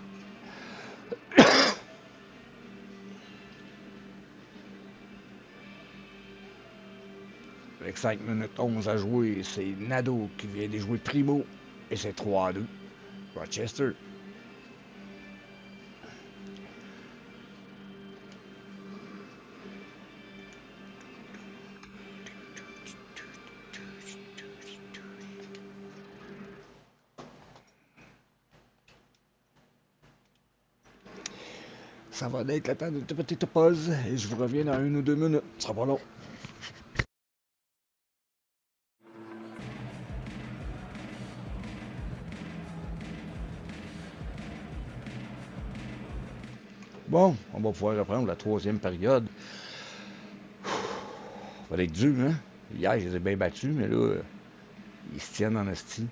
Avec 5 minutes 11 à jouer, c'est Nadeau qui vient de jouer Primo. Et c'est 3-2. Rochester. Ça va être le temps d'une petite pause et je vous reviens dans 1 ou 2 minutes. Ce sera pas long. Bon, on va pouvoir reprendre la 3e période. Ça va être dur, hein? Hier, je les ai bien battus, mais là, ils se tiennent en esti.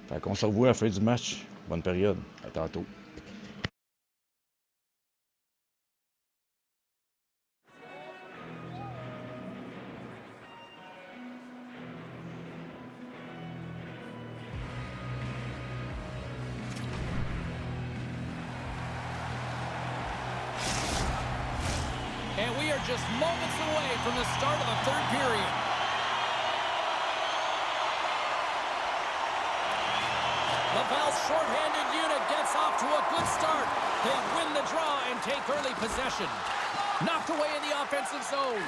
Fait qu'on se revoit à la fin du match. Bonne période. À tantôt. And we are just moments away from the start of the third period. LavaL's shorthanded unit gets off to a good start. They win the draw and take early possession. Knocked away in the offensive zone.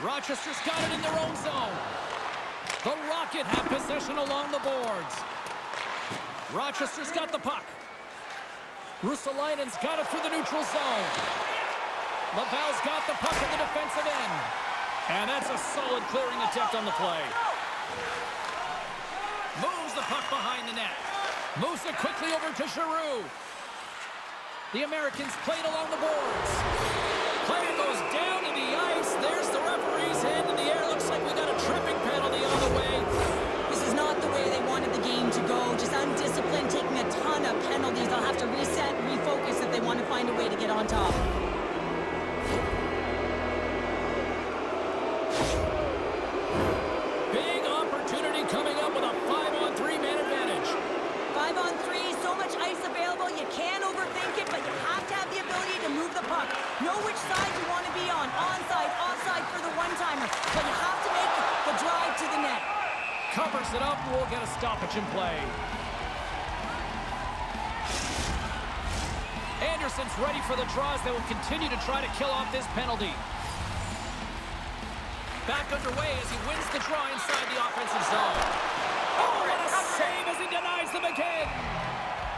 Rochester's got it in their own zone. The Rocket have possession along the boards. Rochester's got the puck. Russalainen's got it through the neutral zone. LavaL's got the puck in the defensive end. And that's a solid clearing attempt on the play. Moves the puck behind the net. Moves it quickly over to Giroux. The Americans played along the boards. Player goes down to the ice. There's the referee's hand in the air. Looks like we got a tripping penalty on the way. This is not the way they wanted the game to go. Just undisciplined, taking a ton of penalties. They'll have to reset and refocus if they want to find a way to get on top. Big opportunity coming up with a 5-on-3 man advantage. 5-on-3, so much ice available, you can't overthink it, but you have to have the ability to move the puck. Know which side you want to be on, onside, offside for the one-timer, but you have to make the drive to the net. Covers it up, and we'll get a stoppage in play. Anderson's ready for the draws. They will continue to try to kill off this penalty. Back underway as he wins the draw inside the offensive zone. Oh, what a save as he denies them again.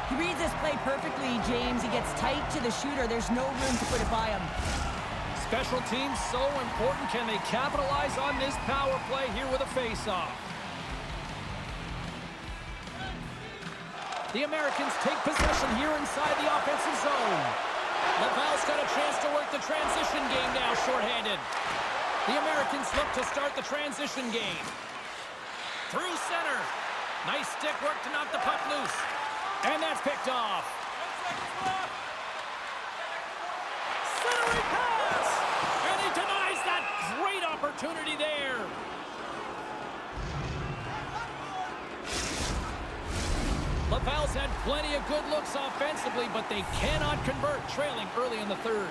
He reads this play perfectly, James. He gets tight to the shooter. There's no room to put it by him. Special teams so important. Can they capitalize on this power play here with a face-off? The Americans take possession here inside the offensive zone. LavaL's got a chance to work the transition game now, shorthanded. The Americans look to start the transition game. Through center. Nice stick work to knock the puck loose. And that's picked off. Centering pass! And he denies that great opportunity there. LavaL's had plenty of good looks offensively, but they cannot convert, trailing early in the third.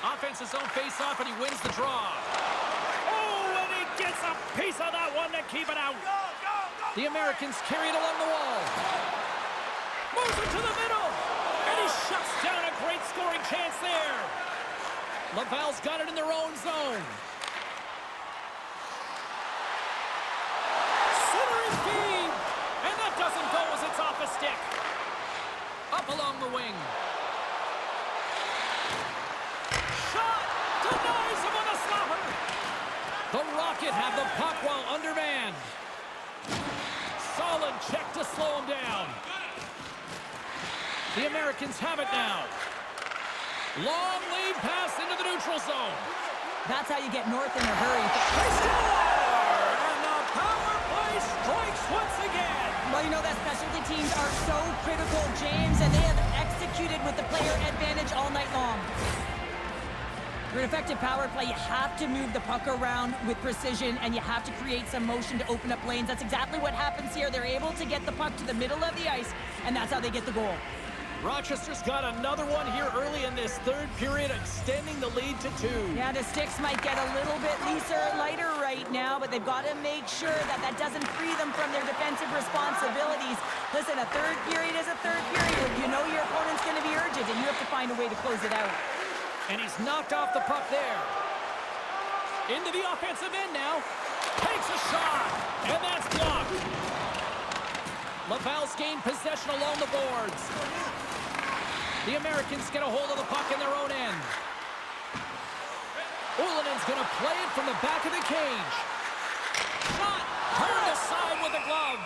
Offensive zone face-off, and he wins the draw. Oh, and he gets a piece of that one to keep it out. The Americans carry it along the wall. Moves it to the middle. And he shuts down a great scoring chance there. LavaL's got it in their own zone. Centering feed. And that doesn't go as it's off a stick. Up along the wing. Shot! Denies him on the slapper! The Rocket have the puck while undermanned. Solid check to slow him down. The Americans have it now. Long lead pass into the neutral zone. That's how you get north in a hurry. They score! And the power play strikes once again. Well, you know that specialty teams are so critical, James, and they have executed with the player advantage all night long. For an effective power play, you have to move the puck around with precision, and you have to create some motion to open up lanes. That's exactly what happens here. They're able to get the puck to the middle of the ice, and that's how they get the goal. Rochester's got another one here early in this third period, extending the lead to 2. Yeah, the sticks might get a little bit lighter right now, but they've got to make sure that that doesn't free them from their defensive responsibilities. Listen, a third period is a third period. You know your opponent's going to be urgent, and you have to find a way to close it out. And he's knocked off the puck there. Into the offensive end now. Takes a shot, and that's blocked. LavaL's gained possession along the boards. The Americans get a hold of the puck in their own end. Ulanen's going to play it from the back of the cage. Shot! Turned aside with a glove.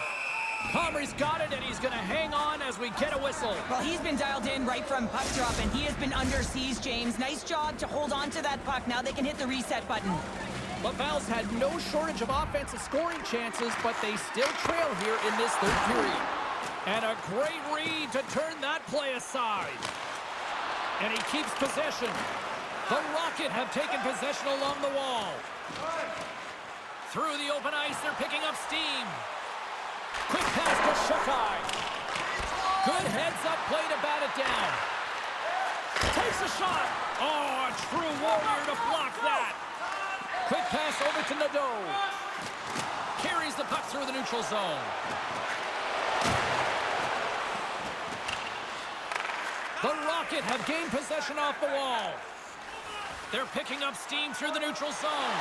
Comrie's got it, and he's going to hang on as we get a whistle. Well, he's been dialed in right from puck drop, and he has been under siege, James. Nice job to hold on to that puck. Now they can hit the reset button. LavaL's had no shortage of offensive scoring chances, but they still trail here in this third period. And a great read to turn that play aside. And he keeps possession. The Rocket have taken possession along the wall. Through the open ice, they're picking up steam. Quick pass to Shukai. Good heads-up play to bat it down. Takes a shot. Oh, a true warrior to block that. Quick pass over to Nadeau. Carries the puck through the neutral zone. The Rocket have gained possession off the wall. They're picking up steam through the neutral zone.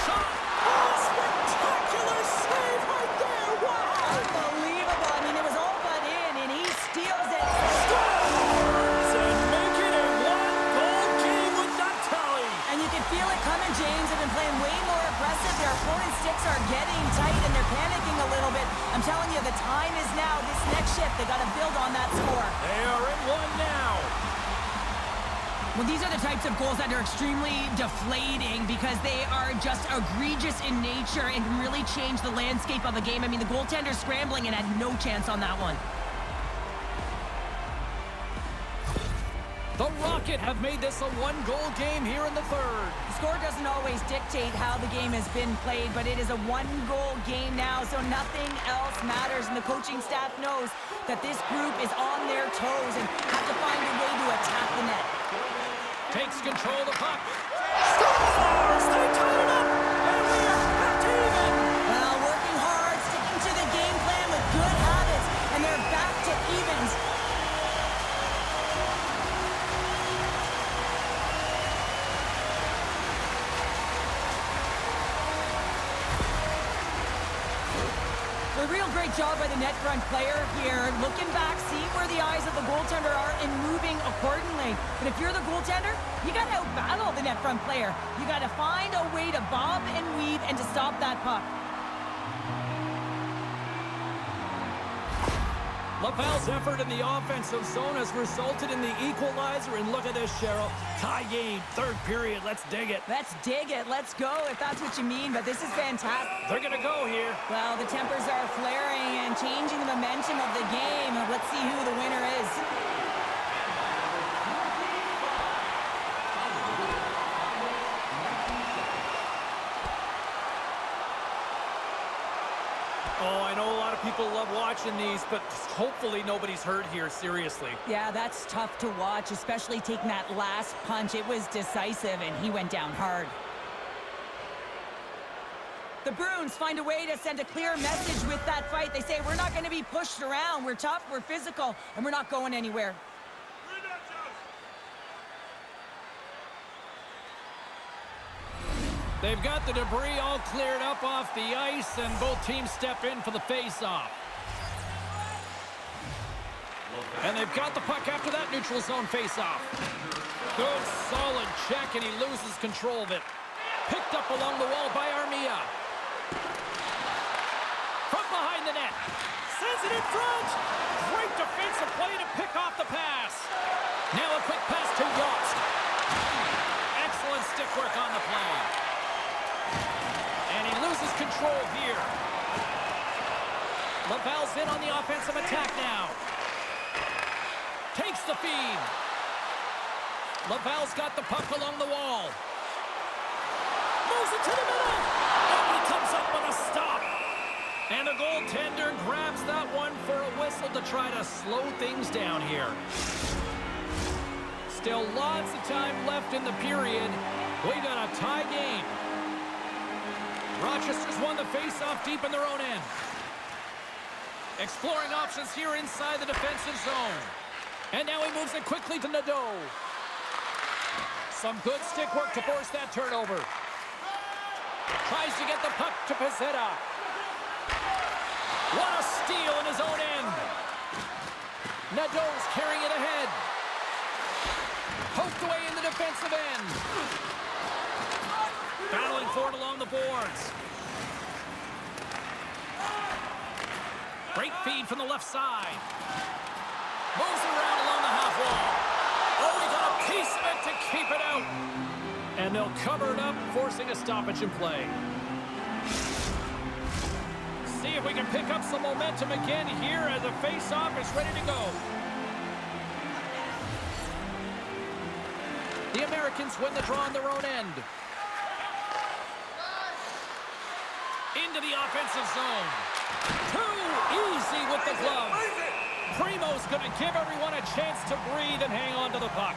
Shot! Oh, spectacular save right there! Wow! Unbelievable. I mean, it was all but in, and he steals it. Scores! And make it a one-goal game with that tally. And you can feel it coming, James. They've been playing way more aggressive. Their opponent's sticks are getting tight, and they're panicking a little bit. I'm telling you, the time is now. This next shift, they got to build on that score. They are in one now. Well, these are the types of goals that are extremely deflating because they are just egregious in nature and can really change the landscape of a game. I mean, the goaltender's scrambling and had no chance on that one. The Rocket have made this a one-goal game here in the third. The score doesn't always dictate how the game has been played, but it is a one-goal game now, so nothing else matters. And the coaching staff knows that this group is on their toes and have to find a way to attack the net. Takes control of the puck. Scores! They tie it up! And we are back to even! Well, working hard, sticking to the game plan with good habits, and they're back to evens. A real great job by the net front player here. Looking back, see where the eyes of the goaltender are and moving accordingly. But if you're the goaltender, you got to outbattle the net front player. You got to find a way to bob and weave and to stop that puck. LavaL's effort in the offensive zone has resulted in the equalizer, and look at this, Cheryl. Tie game, third period. Let's dig it. Let's dig it. Let's go, if that's what you mean. But this is fantastic. They're going to go here. Well, the tempers are flaring and changing the momentum of the game. Let's see who the winner is. Oh, I know a lot of people love watching these, but hopefully nobody's hurt here, seriously. Yeah, that's tough to watch, especially taking that last punch. It was decisive, and he went down hard. The Bruins find a way to send a clear message with that fight. They say, we're not going to be pushed around. We're tough, we're physical, and we're not going anywhere. They've got the debris all cleared up off the ice, and both teams step in for the face-off. And they've got the puck after that neutral zone face-off. Good, solid check, and he loses control of it. Picked up along the wall by Armia. From behind the net. Gets it in front. Great defensive play to pick off the pass. Now a quick pass to Yost. Excellent stick work on the play. And he loses control here. LavaL's in on the offensive attack now. Takes the feed. LavaL's got the puck along the wall. Moves it to the middle. And he comes up with a stop. And the goaltender grabs that one for a whistle to try to slow things down here. Still lots of time left in the period. We got a tie game. Rochester's won the face-off deep in their own end. Exploring options here inside the defensive zone. And now he moves it quickly to Nadeau. Some good stick work to force that turnover. Tries to get the puck to Pezzetta. What a steal in his own end. Nadeau's carrying it ahead. Poked away in the defensive end. Battling for it along the boards. Great feed from the left side. Moves it around along the half wall. Oh, he got a piece of it to keep it out. And they'll cover it up, forcing a stoppage in play. See if we can pick up some momentum again here as the face-off is ready to go. The Americans win the draw on their own end. Into the offensive zone. Too easy with the glove. Primo's going to give everyone a chance to breathe and hang on to the puck.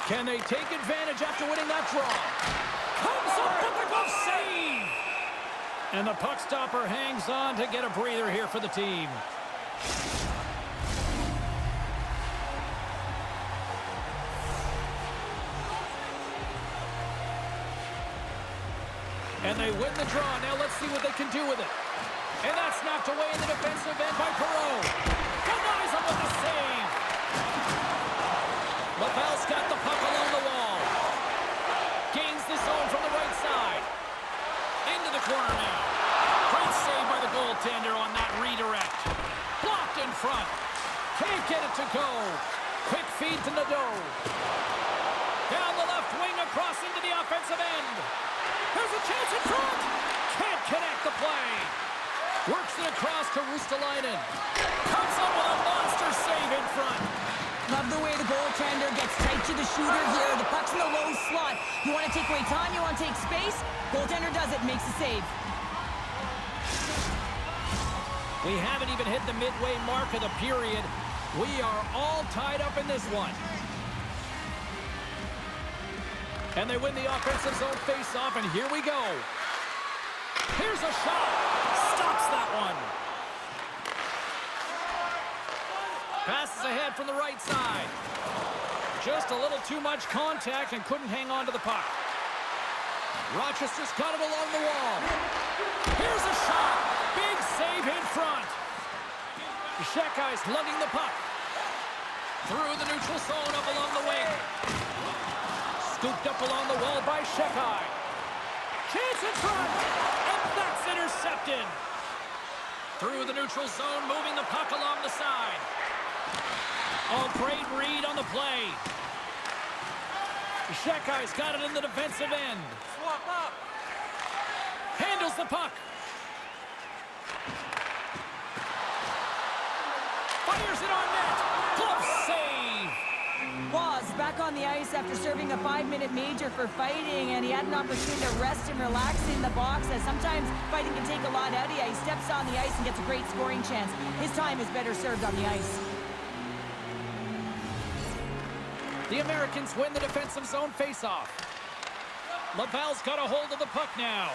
Can they take advantage after winning that draw? Comes up with the glove save! And the puck stopper hangs on to get a breather here for the team. And they win the draw. Now let's see what they can do with it. And that's knocked away in the defensive end by Perreault. Denies him with the save. LavaL's got the puck along the wall. Gains the zone from the right side. Into the corner now. Great save by the goaltender on that redirect. Blocked in front. Can't get it to go. Quick feed to Nadeau. Down the left wing across into the offensive end. There's a chance in front. Can't connect the play. Works it across to Ristolainen. Comes up with a monster save in front. Love the way the goaltender gets tight to the shooter here. The puck's in the low slot. You want to take away time, you want to take space. Goaltender does it, makes the save. We haven't even hit the midway mark of the period. We are all tied up in this one. And they win the offensive zone face-off, and here we go. Here's a shot. Stops that one. Passes ahead from the right side. Just a little too much contact and couldn't hang on to the puck. Rochester's got it along the wall. Here's a shot. Big save in front. Shekai's lugging the puck. Through the neutral zone up along the wing. Scooped up along the wall by Shekai. Chance in front. And that's intercepted. Through the neutral zone, moving the puck along the side. Oh, great read on the play. Shekai's got it in the defensive end. Swap up. Handles the puck. Fires it on net. Glove save. Was back on the ice after serving a 5-minute major for fighting, and he had an opportunity to rest and relax in the box, as sometimes fighting can take a lot out of you. He steps on the ice and gets a great scoring chance. His time is better served on the ice. The Americans win the defensive zone faceoff. LavaL's got a hold of the puck now.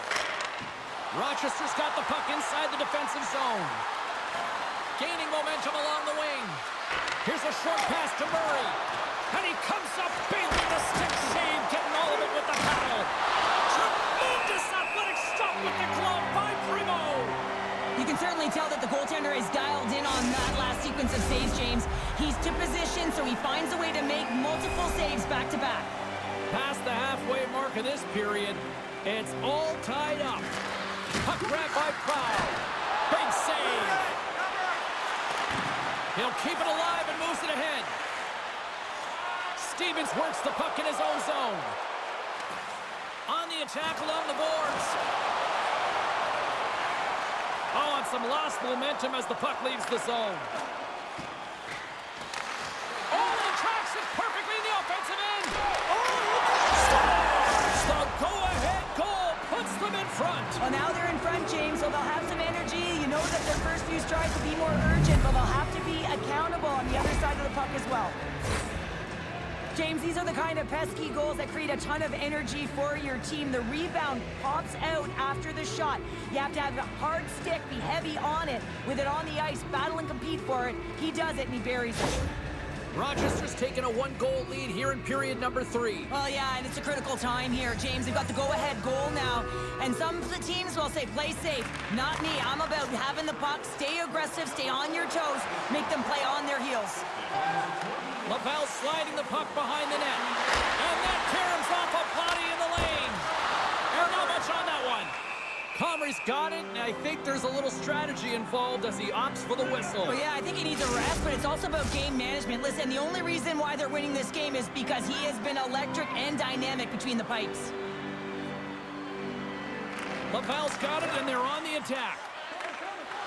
Rochester's got the puck inside the defensive zone. Gaining momentum along the wing. Here's a short pass to Murray. And he comes up big with the stick save, getting all of it with the paddle. Tremendous athletic stop with the glove by Primo. You can certainly tell that the goaltender is dialed in on that last sequence of saves, James. He's to position, so he finds a way to make multiple saves back-to-back. Past the halfway mark of this period, it's all tied up. Puck grab by Proud. Big save. He'll keep it alive and moves it ahead. Stevens works the puck in his own zone. On the attack along the boards. Oh, and some lost momentum as the puck leaves the zone. Oh, he tracks it perfectly in the offensive end. The go-ahead goal puts them in front. Well, now they're in front, James, so they'll have some energy. You know that their first few strides will be more urgent, but they'll have to be accountable on the other side of the puck as well. James, these are the kind of pesky goals that create a ton of energy for your team. The rebound pops out after the shot. You have to have a hard stick, be heavy on it, with it on the ice, battle and compete for it. He does it, and he buries it. Rochester's taken a one-goal lead here in period number 3. Well, yeah, and it's a critical time here, James. They've got the go-ahead goal now, and some of the teams will say, play safe. Not me. I'm about having the puck, stay aggressive, stay on your toes, make them play on their heels. LavaL sliding the puck behind the net. And that caroms off a body in the lane. And not much on that one. Comrie's got it, and I think there's a little strategy involved as he opts for the whistle. Well, yeah, I think he needs a rest, but it's also about game management. Listen, the only reason why they're winning this game is because he has been electric and dynamic between the pipes. LavaL's got it, and they're on the attack.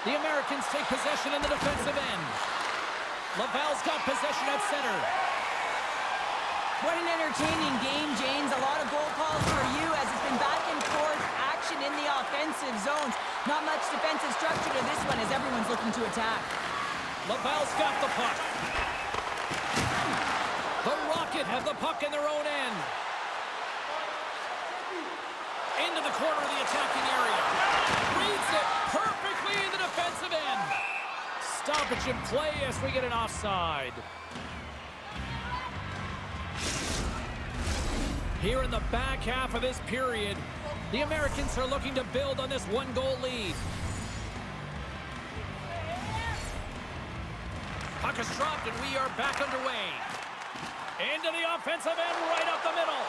The Americans take possession in the defensive end. LavaL's got possession at center. What an entertaining game, James. A lot of goal calls for you as it's been back and forth action in the offensive zones. Not much defensive structure to this one as everyone's looking to attack. LavaL's got the puck. The Rocket have the puck in their own end. Into the corner of the attacking area. Reads it perfectly in the defensive end. Stoppage in play as we get an offside. Here in the back half of this period, the Americans are looking to build on this one-goal lead. Puck is dropped and we are back underway. Into the offensive end, right up the middle.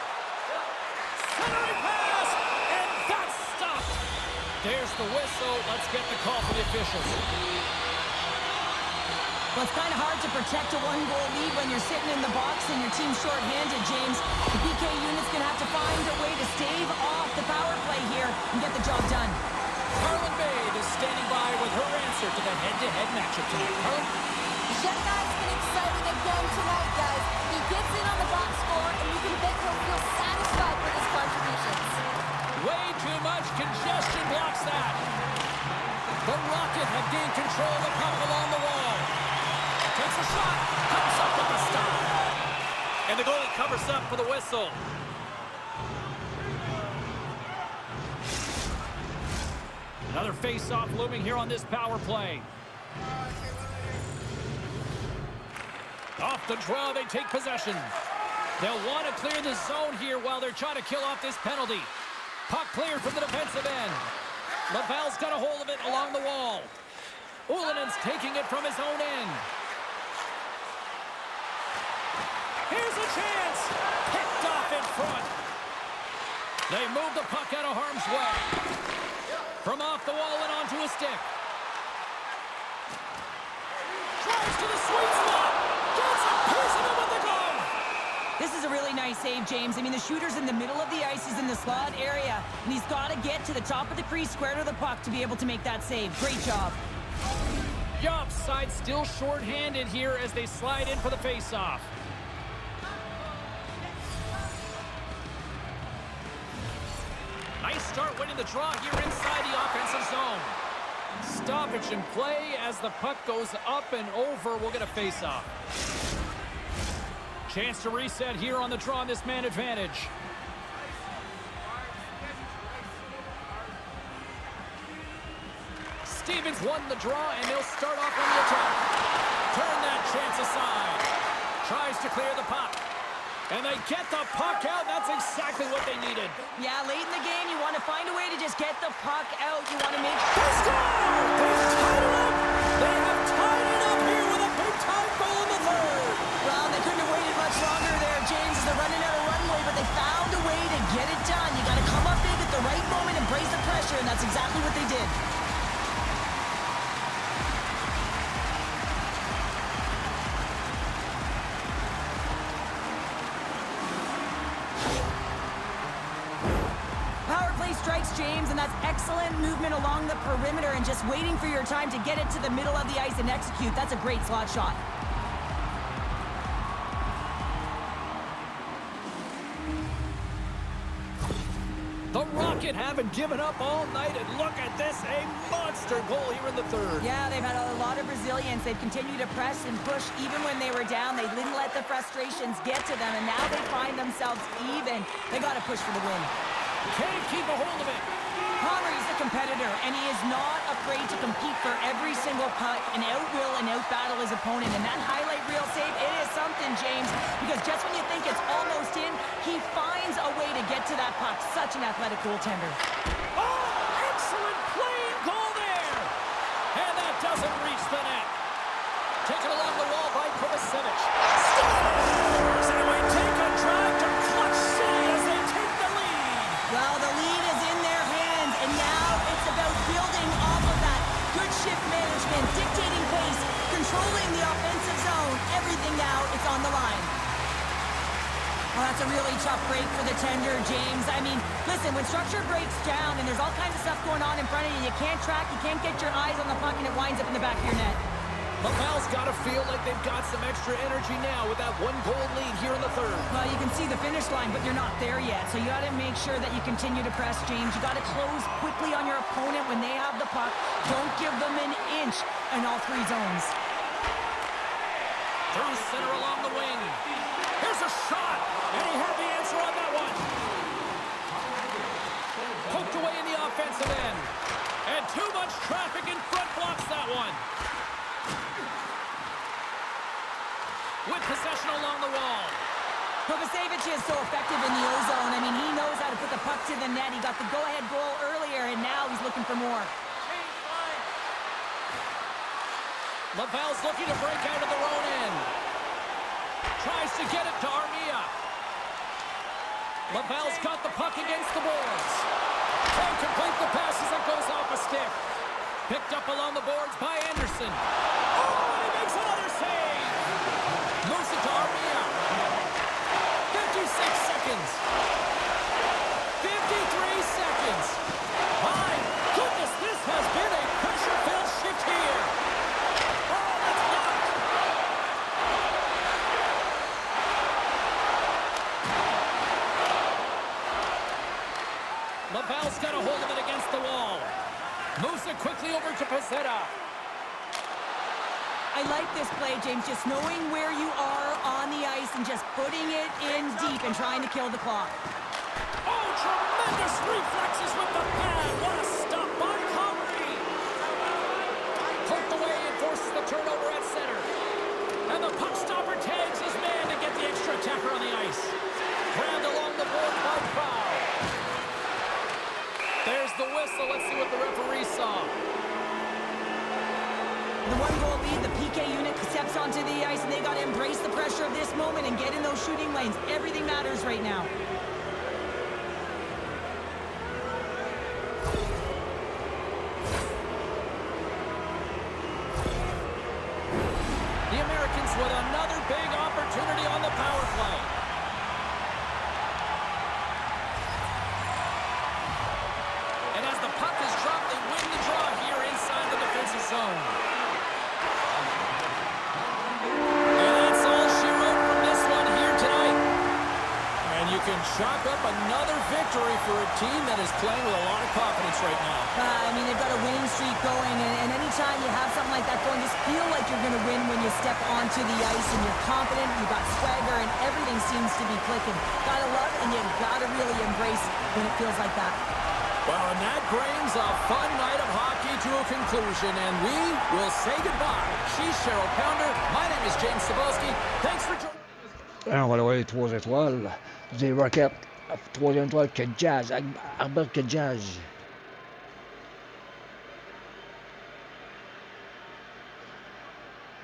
Centering pass, and that's stopped. There's the whistle. Let's get the call for the officials. Well, it's kind of hard to protect a one-goal lead when you're sitting in the box and your team's short-handed, James. The PK unit's going to have to find a way to stave off the power play here and get the job done. Carlin Bade is standing by with her answer to the head-to-head matchup tonight. Carlin? Jedi's been exciting again tonight, guys. He gets in on the box score, and you can bet he'll feel satisfied with his contributions. Way too much congestion blocks that. The Rocket have gained control of the puck along the wall. Takes a shot, comes up with the stop. And the goalie covers up for the whistle. Another face-off looming here on this power play. Off the draw, they take possession. They'll want to clear the zone here while they're trying to kill off this penalty. Puck cleared from the defensive end. LavaL's got a hold of it along the wall. Ulanen's taking it from his own end. Here's a chance. Picked off in front. They move the puck out of harm's way. From off the wall and onto a stick. Drives to the sweet spot. Gets a piece of it with the glove. This is a really nice save, James. I mean, the shooter's in the middle of the ice. He's in the slot area, and he's got to get to the top of the crease, square to the puck, to be able to make that save. Great job. Yup, side still short-handed here as they slide in for the face-off. Nice start winning the draw here inside the offensive zone. Stoppage in play as the puck goes up and over. We'll get a face-off. Chance to reset here on the draw on this man advantage. Stevens won the draw, and they'll start off on the attack. Turn that chance aside. Tries to clear the puck. And they get the puck out. That's exactly what they needed. Yeah, late in the game, you want to find a way to just get the puck out. You want to make... They score! They've tied it up! They have tied it up here with a big-time goal in the third. Well, they couldn't have waited much longer there, James, as they're running out of runway, but they found the right moment, embrace the pressure, and that's exactly what they did. Power play strikes, James, and that's excellent movement along the perimeter and just waiting for your time to get it to the middle of the ice and execute. That's a great slot shot. The Rocket haven't given up all night, and look at this, a monster goal here in the third. Yeah, they've had a lot of resilience. They've continued to press and push even when they were down. They didn't let the frustrations get to them, and now they find themselves even. They got to push for the win. Can't keep a hold of it. Connor is a competitor, and he is not afraid to compete for every single puck and outwill and outbattle his opponent. And that highlight reel save, it is something, James, because just when you think it's almost in, he finds a way to get to that puck. Such an athletic goaltender. Oh, excellent playing goal there. And that doesn't reach the net. Taken along the wall by Kovacevic. Scores! And we take a drive to Clutch City as they take the lead. Well, the lead is in their hands, and now it's about building off of that. Good shift management, dictating pace, controlling the offensive zone. Everything now, it's on the line. Well, that's a really tough break for the tender, James. I mean, listen, when structure breaks down and there's all kinds of stuff going on in front of you, you can't track, you can't get your eyes on the puck, and it winds up in the back of your net. LavaL's got to feel like they've got some extra energy now with that one-goal lead here in the third. Well, you can see the finish line, but you're not there yet. So you got to make sure that you continue to press, James. You got to close quickly on your opponent when they have the puck. Don't give them an inch in all three zones. Through center along the wing. Here's a shot, and he had the answer on that one. Poked away in the offensive end. And too much traffic in front blocks that one. With possession along the wall. Kovacevic is so effective in the O-zone. I mean, he knows how to put the puck to the net. He got the go-ahead goal earlier, and now he's looking for more. LavaL's looking to break out of their own end. Tries to get it to Armia. LavaL's got the puck against the boards. Can't complete the pass as it goes off a stick. Picked up along the boards by Anderson. Oh, and he makes another save. Moves it to Armia. 56 seconds. 53 seconds. My goodness, this has been a pressure-filled shift here. Oh, that's blocked. LavaL's got a hold of it against the wall. Moves it quickly over to Pezzetta. I like this play, James, just knowing where you are on the ice and just putting it in deep and trying to kill the clock. Oh, tremendous reflexes with the pad. What a stop by Comrie. Poked away and forces the turnover at center. And the puck stopper tags his man to get the extra attacker on the ice. Grabbed along the board by Prow. There's the whistle. Let's see what the referee saw. The one-goal lead, the PK unit steps onto the ice, and they got to embrace the pressure of this moment and get in those shooting lanes. Everything matters right now. The Americans with another big opportunity on the power play. And as the puck is dropped, they win the draw here inside the defensive zone. And that's all she wrote from this one here tonight. And you can chalk up another victory for a team that is playing with a lot of confidence right now. I mean, they've got a winning streak going, and anytime you have something like that going, just feel like you're going to win when you step onto the ice and you're confident, you've got swagger, and everything seems to be clicking. Gotta love it, and you gotta really embrace when it feels like that. Well, and that brings a fun night of hockey to a conclusion, and we will say goodbye. She's Cheryl Pounder. My name is James Cebulski. Thanks for joining us. On va aller voir les 3 étoiles. Des Rockets, 3e étoile, que Jazz, Albert que Jazz.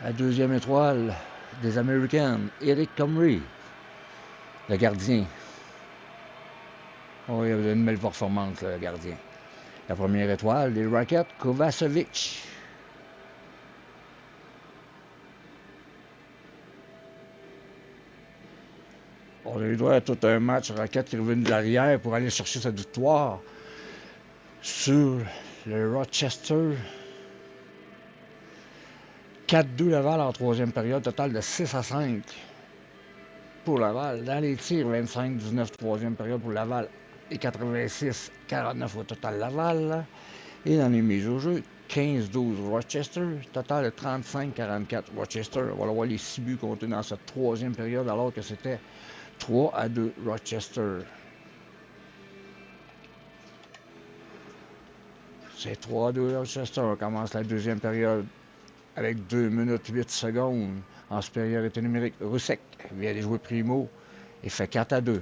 La 2e étoile des Américaines, Eric Comrie, le gardien. Oh, il avait une belle performance, le gardien. La première étoile, les Rockets, Kovacevic. On a eu droit à tout un match. Rockets qui est revenu de l'arrière pour aller chercher sa victoire sur le Rochester. 4-2 Laval en troisième période, total de 6-5 pour Laval. Dans les tirs, 25-19 troisième période pour Laval et 86-49 au total Laval. Et dans les mises au jeu, 15-12 Rochester, total de 35-44 Rochester. On va voir les 6 buts comptés dans cette troisième période alors que c'était 3-2 Rochester. C'est 3-2 Rochester. On commence la deuxième période avec 2 minutes 8 secondes en supériorité numérique. Roussek vient de jouer primo et fait 4-2.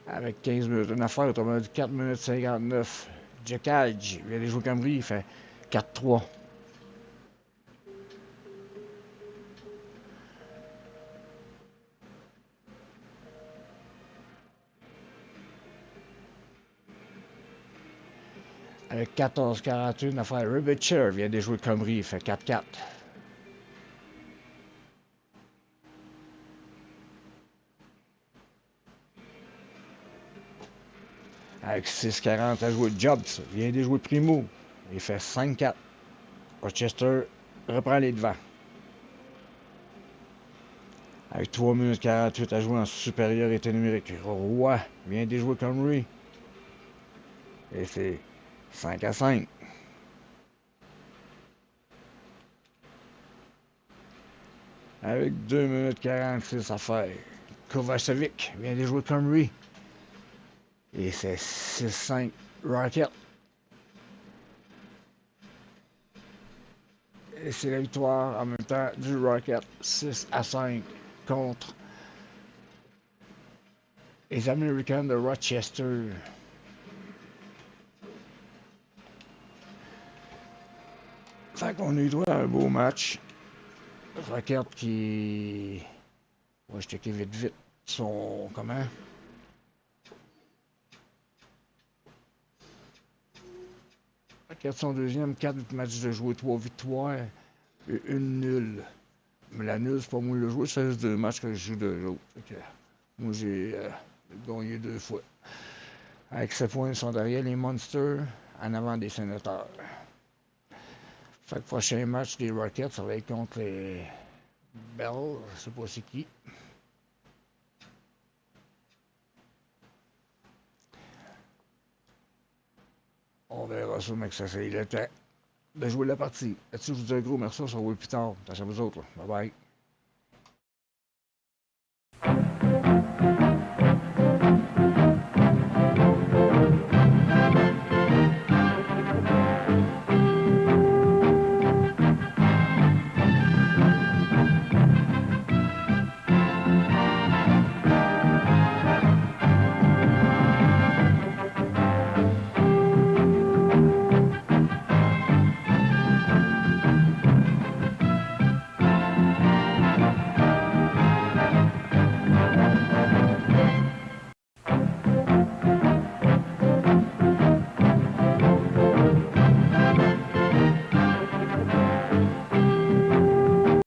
Avec 15 minutes, une affaire, autrement dit 4 minutes 59. Jekaj vient de jouer comme il fait 4-3. Avec 14-41, une affaire, Ribicher vient de jouer comme il fait 4-4. Avec 6-40 à jouer, Jobs vient de jouer primo. Il fait 5-4. Rochester reprend les devants. Avec 3 minutes 48 à jouer en supériorité numérique. Roy vient de jouer comme lui. Et c'est 5-5. Avec 2 minutes 46 à faire. Kovacevic vient de jouer comme lui. Et c'est 6-5 Rocket. Et c'est la victoire en même temps du Rocket 6-5 contre les Américains de Rochester. Fait qu'on a eu droit à un beau match. Rocket qui... Ouais, je checker vite. Son... Comment? Rocket son deuxième, 4 matchs de jouer, 3 victoires et une nulle. Mais la nulle, c'est pas moi le jouer, c'est juste 2 matchs que je joue de l'autre. Moi, j'ai gagné 2 fois. Avec 7 points, ils sont derrière les Monsters, en avant des Sénateurs. Fait que le prochain match des Rockets, ça va être contre les Bell, je sais pas c'est qui. On verra ça, mec, ça c'est le temps de jouer la partie. Là-dessus, je vous dis un gros merci, on se revoit plus tard. Attention à vous autres. Bye bye.